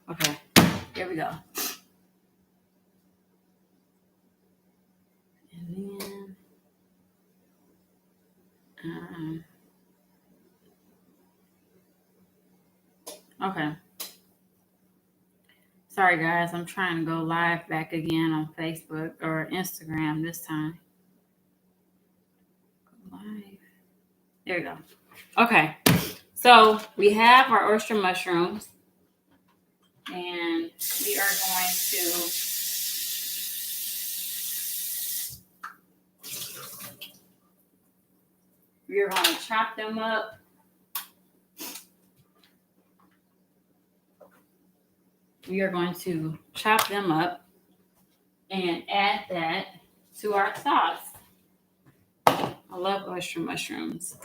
okay, here we go. And then okay. Sorry guys, I'm trying to go live back again on Facebook or Instagram this time. There you go. Okay. So we have our oyster mushrooms, and we are going to chop them up. We are going to chop them up and add that to our sauce. I love oyster mushrooms.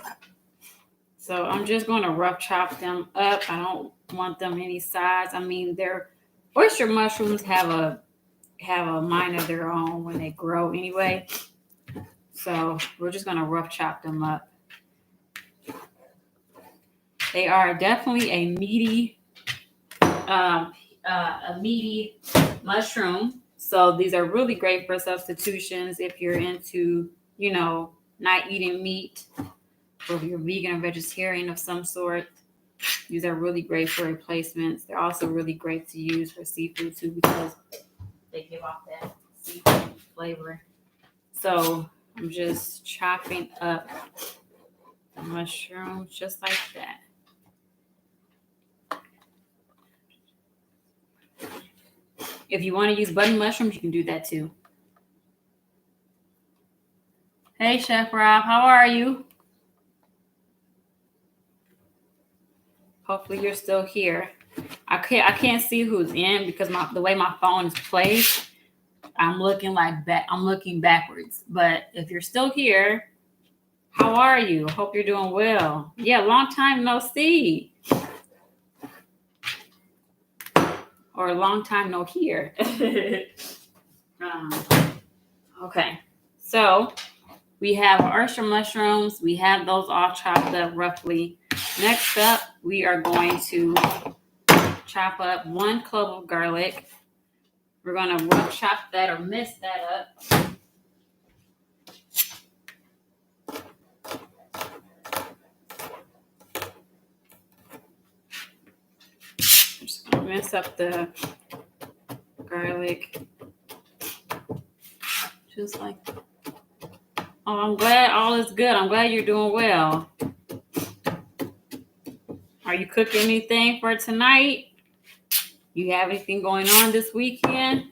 So I'm just going to rough chop them up. I don't want them any size. I mean, their oyster mushrooms have a mind of their own when they grow anyway. So we're just going to rough chop them up. They are definitely a meaty mushroom. So these are really great for substitutions if you're into, not eating meat, or if you're vegan or vegetarian of some sort. These are really great for replacements. They're also really great to use for seafood too because they give off that seafood flavor. So I'm just chopping up the mushrooms just like that. If you want to use button mushrooms, you can do that too. Hey, Chef Rob, how are you? Hopefully you're still here. I can't see who's in because the way my phone is placed, I'm looking backwards. But if you're still here, how are you? Hope you're doing well. Yeah, long time no see. Or a long time no hear. Okay, so we have our oyster mushrooms. We have those all chopped up roughly. Next up, we are going to chop up 1 clove of garlic. We're going to rough chop that or mince that up. I'm just going to mince up the garlic. Just like that. Oh, I'm glad all is good. I'm glad you're doing well. Are you cooking anything for tonight? You have anything going on this weekend?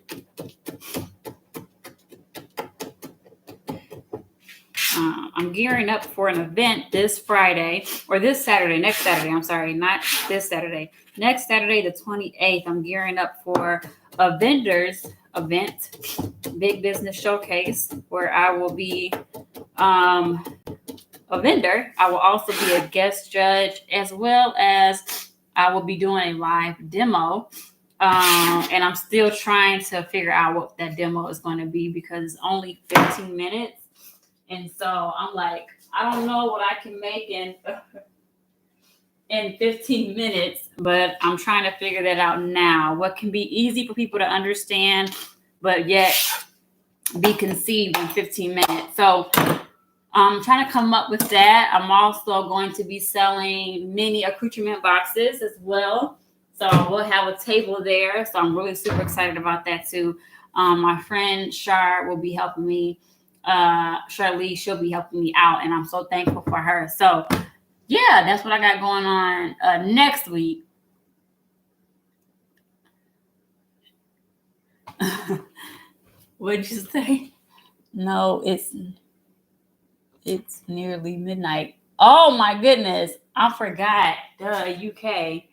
I'm gearing up for an event this Friday, or next Saturday, I'm sorry, not this Saturday. Next Saturday, the 28th, I'm gearing up for a vendors event, big business showcase, where I will be a vendor. I will also be a guest judge, as well as I will be doing a live demo. And I'm still trying to figure out what that demo is going to be because it's only 15 minutes. And so I'm like, I don't know what I can make in 15 minutes, but I'm trying to figure that out now. What can be easy for people to understand, but yet be conceived in 15 minutes. So I'm trying to come up with that. I'm also going to be selling mini accoutrement boxes as well. So we'll have a table there. So I'm really super excited about that too. My friend Shar will be helping me. Charlie, she'll be helping me out, and I'm so thankful for her. So yeah, that's what I got going on next week. What'd you say? No, it's nearly midnight. Oh my goodness, I forgot. UK.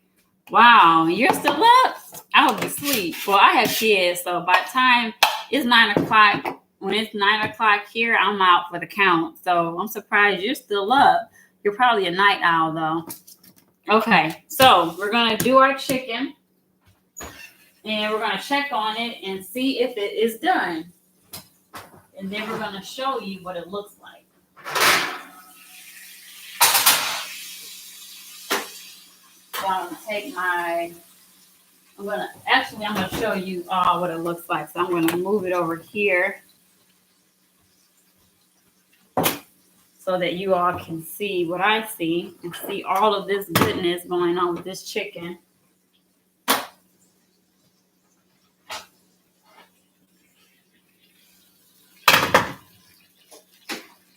Wow, you're still up? I would be asleep. Well, I have kids, so by the time it's 9:00, when it's 9:00 here, I'm out for the count. So I'm surprised you're still up. You're probably a night owl, though. Okay, so we're gonna do our chicken, and we're gonna check on it and see if it is done, and then we're gonna show you what it looks like. So I'm gonna show you what it looks like. So I'm gonna move it over here so that you all can see what I see and see all of this goodness going on with this chicken.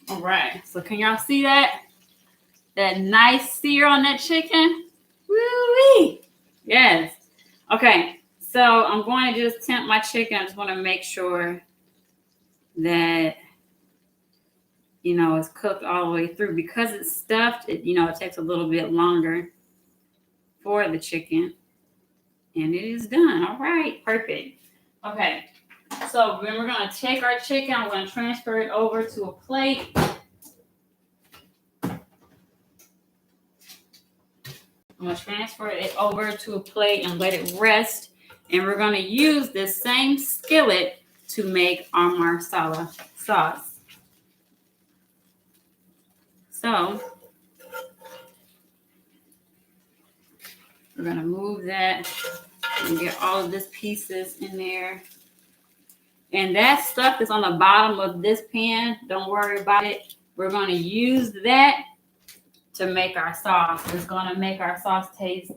All right, so can y'all see that? that nice sear on that chicken. Woo-wee. Yes. Okay. So I'm going to just tempt my chicken. I just want to make sure that, you know, it's cooked all the way through. Because it's stuffed, it, you know, it takes a little bit longer for the chicken. And it is done. All right. Perfect. Okay. So then we're going to take our chicken. I'm going to transfer it over to a plate. I'm going to transfer it over to a plate and let it rest. And we're going to use this same skillet to make our Marsala sauce. So we're going to move that and get all of these pieces in there. And that stuff that's on the bottom of this pan, don't worry about it. We're going to use that to make our sauce. It's going to make our sauce taste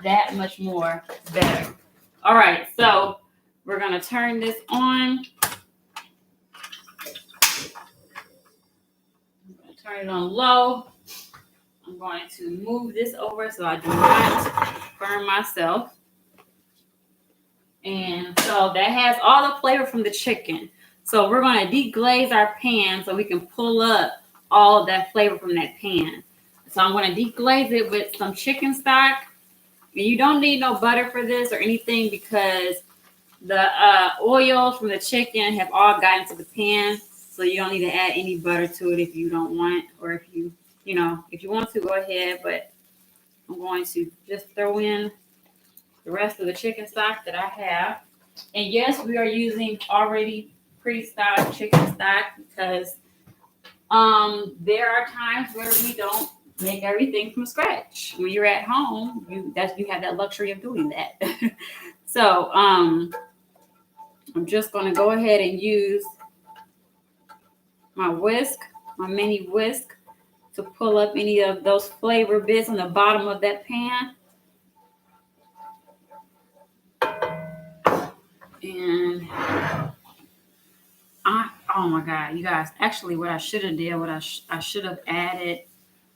that much more better. All right, so we're going to turn this on. I'm going to turn it on low. I'm going to move this over so I do not burn myself. And so that has all the flavor from the chicken. So we're going to deglaze our pan so we can pull up all of that flavor from that pan. So I'm going to deglaze it with some chicken stock. And you don't need no butter for this or anything because the oils from the chicken have all gotten to the pan. So you don't need to add any butter to it if you don't want, or if you know, if you want to, go ahead. But I'm going to just throw in the rest of the chicken stock that I have. And yes, we are using already pre-stocked chicken stock because there are times where we don't make everything from scratch. When you're at home, you have that luxury of doing that. So I'm just going to go ahead and use my mini whisk to pull up any of those flavor bits on the bottom of that pan. And oh my God, you guys, actually what I should have did, I should have added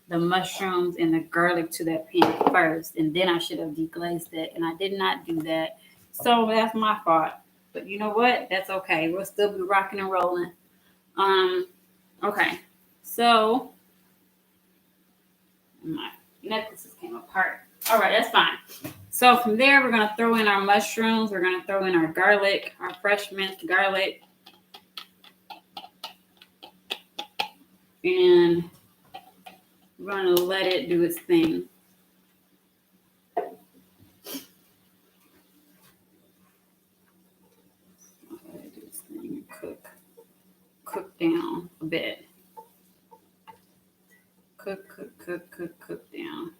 the mushrooms and the garlic to that pan first, and then I should have deglazed it, and I did not do that. So that's my fault. But you know what? That's okay. We'll still be rocking and rolling. Okay. So my necklaces came apart. All right, that's fine. So from there, we're going to throw in our mushrooms. We're going to throw in our garlic, our fresh minced garlic. And we're going to let it do its thing. Let it do its thing and cook down a bit. Cook down.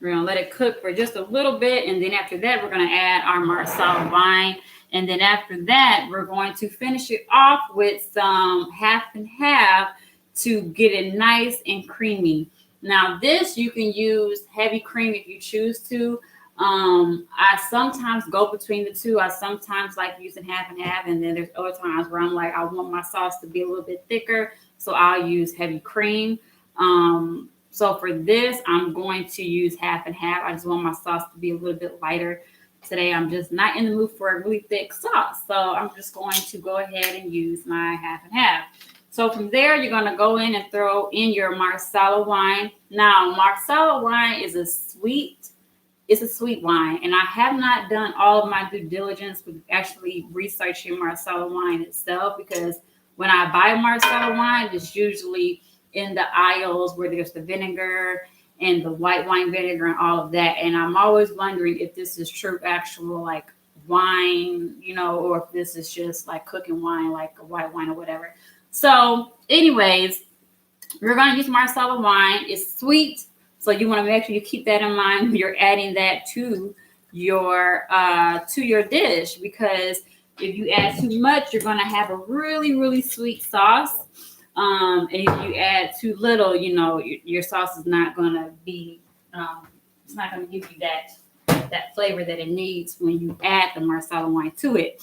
We're going to let it cook for just a little bit. And then after that, we're going to add our Marsala wine. And then after that, we're going to finish it off with some half and half to get it nice and creamy. Now this, you can use heavy cream if you choose to. I sometimes go between the two. I sometimes like using half and half. And then there's other times where I'm like, I want my sauce to be a little bit thicker. So I'll use heavy cream. So for this, I'm going to use half and half. I just want my sauce to be a little bit lighter. Today, I'm just not in the mood for a really thick sauce. So I'm just going to go ahead and use my half and half. So from there, you're going to go in and throw in your Marsala wine. Now, Marsala wine is a sweet wine. And I have not done all of my due diligence with actually researching Marsala wine itself, because when I buy Marsala wine, it's usually in the aisles where there's the vinegar and the white wine vinegar and all of that. And I'm always wondering if this is true actual like wine, you know, or if this is just like cooking wine, like a white wine or whatever. So anyways, we're going to use Marsala wine. It's sweet. So you want to make sure you keep that in mind when you're adding that to your dish, because if you add too much, you're going to have a really, really sweet sauce. And if you add too little, you know, your sauce is not going to be, it's not going to give you that flavor that it needs when you add the Marsala wine to it.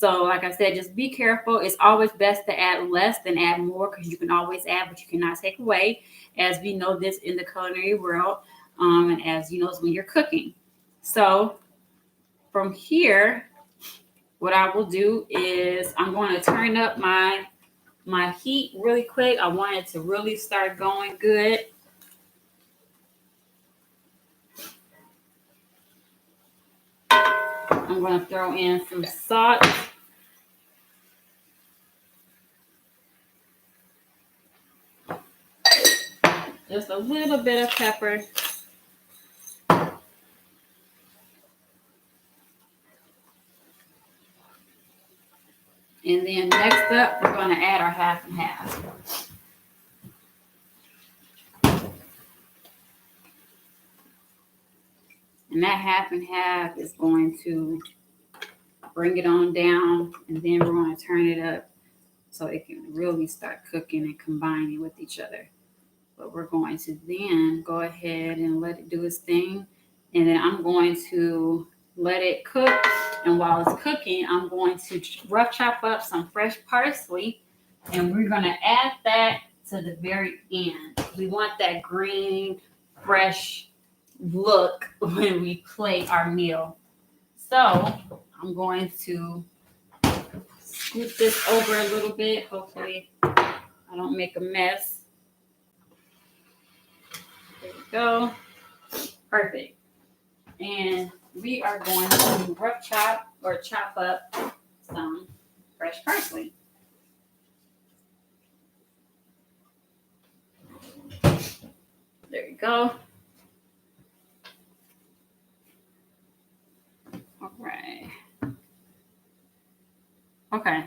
So like I said, just be careful. It's always best to add less than add more, because you can always add, but you cannot take away, as we know this in the culinary world, and as you know when you're cooking. So from here, what I will do is I'm going to turn up my heat really quick. I want it to really start going good. I'm going to throw in some salt. Just a little bit of pepper. And then next up, we're going to add our half and half. And that half and half is going to bring it on down, and then we're going to turn it up so it can really start cooking and combining with each other. But we're going to then go ahead and let it do its thing. And then I'm going to let it cook. And while it's cooking, I'm going to rough chop up some fresh parsley. And we're going to add that to the very end. We want that green, fresh look when we plate our meal. So I'm going to scoop this over a little bit. Hopefully I don't make a mess. There we go. Perfect. And we are going to rough chop or chop up some fresh parsley. There we go. All right. Okay.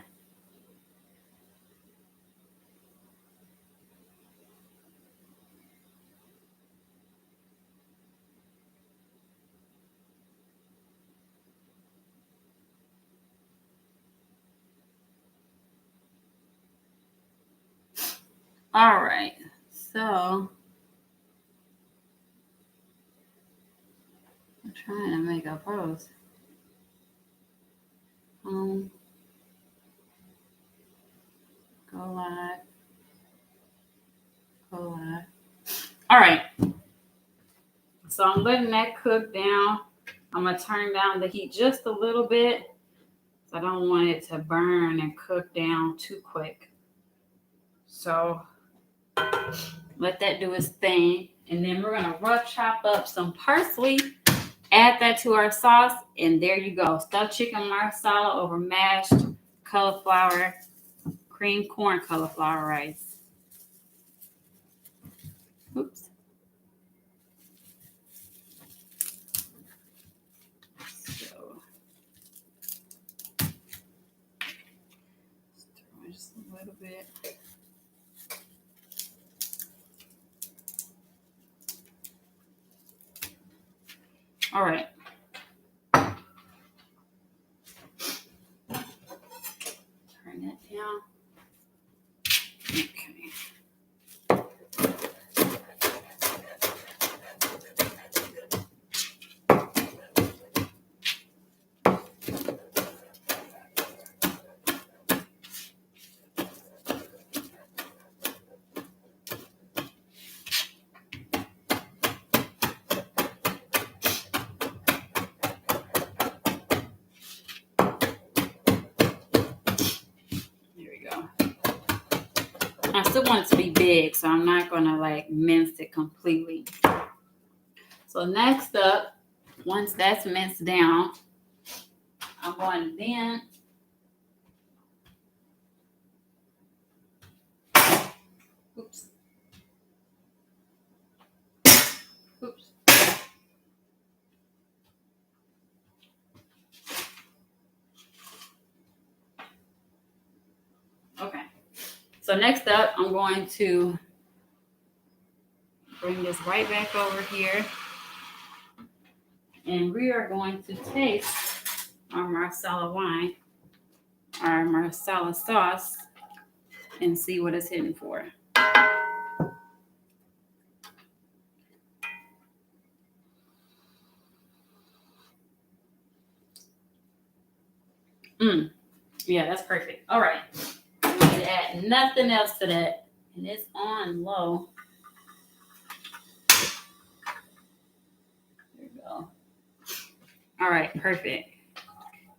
All right. So I'm trying to make a post. Go live. Go live. All right. So I'm letting that cook down. I'm going to turn down the heat just a little bit. So I don't want it to burn and cook down too quick. So let that do its thing. And then we're going to rough chop up some parsley. Add that to our sauce. And there you go. Stuffed chicken marsala over mashed cauliflower, cream corn cauliflower rice. Oops. So just a little bit. All right. Turn that down. Okay. I still want it to be big, so I'm not going to like mince it completely. So next up, once that's minced down, I'm going to then oops. Okay. So next up, I'm going to bring this right back over here. And we are going to taste our Marsala wine, our Marsala sauce, and see what it's hitting for. Yeah, that's perfect. All right. We need to add nothing else to that. And it's on low. There we go. All right, perfect.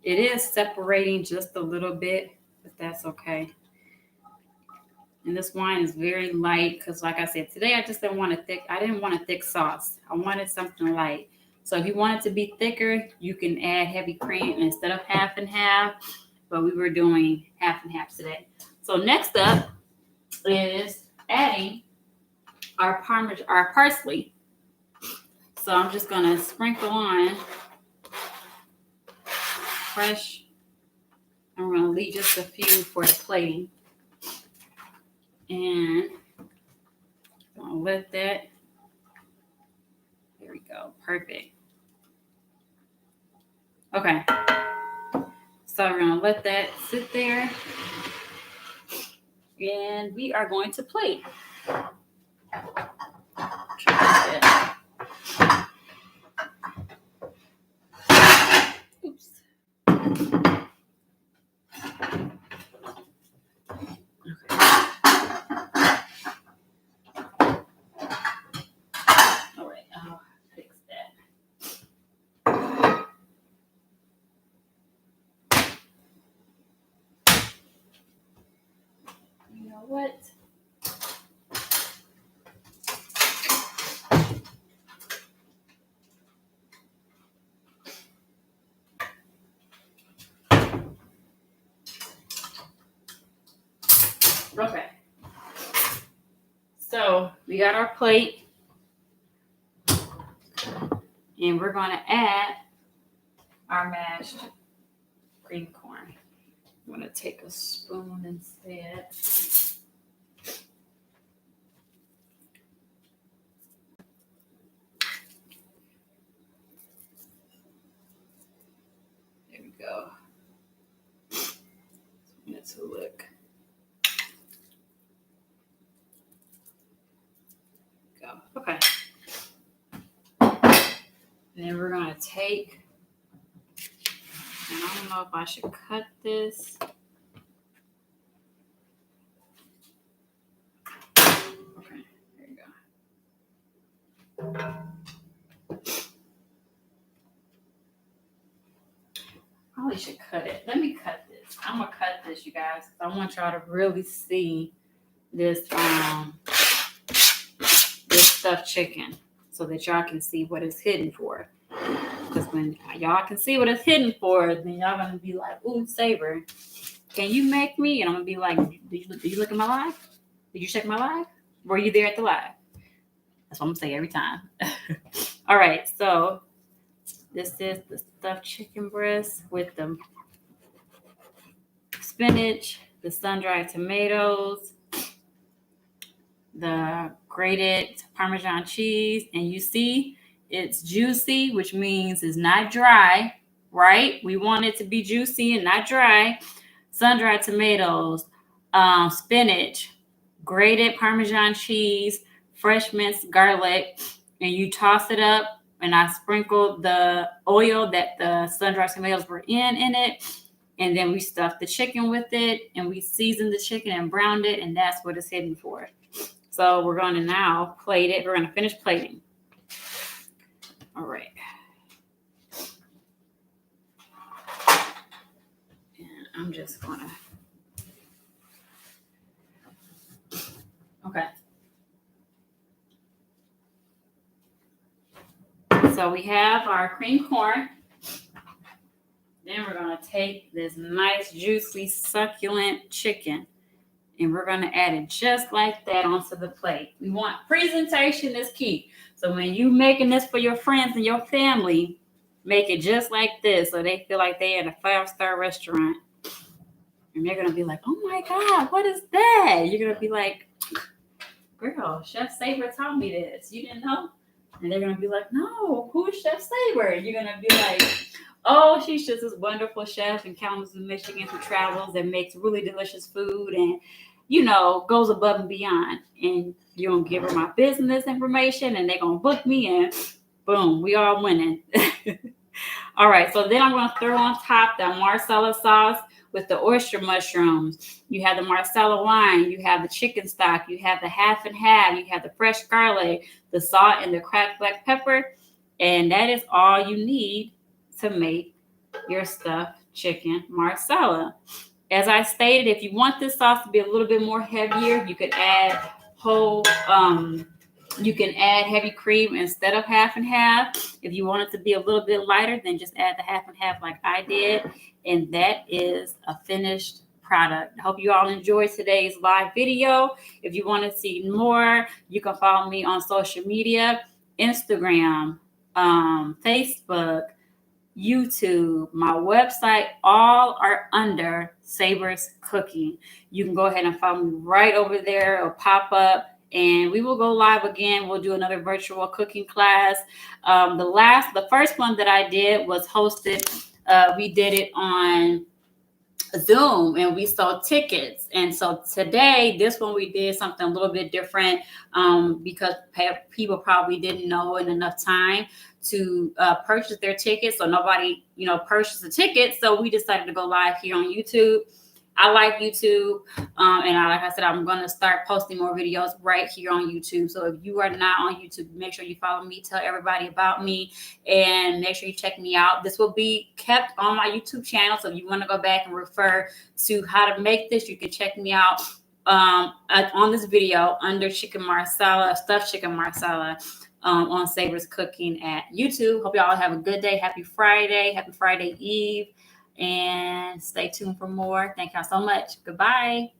It is separating just a little bit, but that's okay. And this wine is very light because, like I said, today I just didn't want a thick. I didn't want a thick sauce. I wanted something light. So if you want it to be thicker, you can add heavy cream instead of half and half. But we were doing half and half today. So next up is adding our parsley. So I'm just gonna sprinkle on fresh. I'm gonna leave just a few for the plating. And I'll let that, there we go, perfect. Okay, so we're gonna let that sit there and we are going to plate. Oops. What? Okay. So we got our plate. And we're going to add our mashed green corn. I'm going to take a spoon instead. There we go. Let's look. Go. Okay. And then we're going to take, and I don't know if I should cut this. Okay, there you go. Probably should cut it. Let me cut this. I'm going to cut this, you guys. I want y'all to really see this this stuffed chicken so that y'all can see what it's hidden for. Because when y'all can see what it's hidden for, then y'all gonna be like, ooh, Saber, can you make me? And I'm gonna be like, did you look at my live? Did you check my live? Were you there at the live? That's what I'm gonna say every time. All right, so this is the stuffed chicken breast with the spinach, the sun-dried tomatoes, the grated Parmesan cheese, and you see it's juicy, which means it's not dry, right? We want it to be juicy and not dry. Sun-dried tomatoes, spinach, grated Parmesan cheese, fresh minced garlic, and you toss it up. And I sprinkled the oil that the sun-dried tomatoes were in it. And then we stuffed the chicken with it, and we seasoned the chicken and browned it, and that's what it's hidden for. So we're going to now plate it. We're going to finish plating. All right. And I'm just going to. Okay. So we have our cream corn. Then we're going to take this nice, juicy, succulent chicken. And we're going to add it just like that onto the plate. We want presentation is key. So when you making this for your friends and your family, make it just like this so they feel like they're in a 5-star restaurant. And they're going to be like, oh my God, what is that? You're going to be like, girl, Chef Saber taught me this. You didn't know? And they're going to be like, no, who's Chef Saber? You're going to be like, oh, she's just this wonderful chef in Kalamazoo, Michigan who travels and makes really delicious food and, you know, goes above and beyond. And you're going to give her my business information and they're going to book me and boom, we all winning. All right, so then I'm going to throw on top that Marsala sauce, with the oyster mushrooms. You have the Marsala wine. You have the chicken stock. You have the half and half. You have the fresh garlic, the salt, and the cracked black pepper. And that is all you need to make your stuffed chicken Marsala. As I stated, if you want this sauce to be a little bit more heavier, you could add whole you can add heavy cream instead of half and half. If you want it to be a little bit lighter, then just add the half and half like I did. And that is a finished product. I hope you all enjoyed today's live video. If you want to see more, you can follow me on social media, Instagram, Facebook, YouTube, my website, all are under Saber's Cooking. You can go ahead and follow me right over there. It'll pop up. And we will go live again. We'll do another virtual cooking class. The first one that I did was hosted. We did it on Zoom and we sold tickets. And so today, this one we did something a little bit different because people probably didn't know in enough time to purchase their tickets. So nobody, purchased the tickets. So we decided to go live here on YouTube. I like YouTube, and like I said, I'm going to start posting more videos right here on YouTube. So if you are not on YouTube, make sure you follow me, tell everybody about me, and make sure you check me out. This will be kept on my YouTube channel, so if you want to go back and refer to how to make this, you can check me out on this video under chicken Marsala, stuffed chicken Marsala. On Saber's Cooking at YouTube. Hope y'all have a good day. Happy Friday Eve. And stay tuned for more. Thank y'all so much. Goodbye.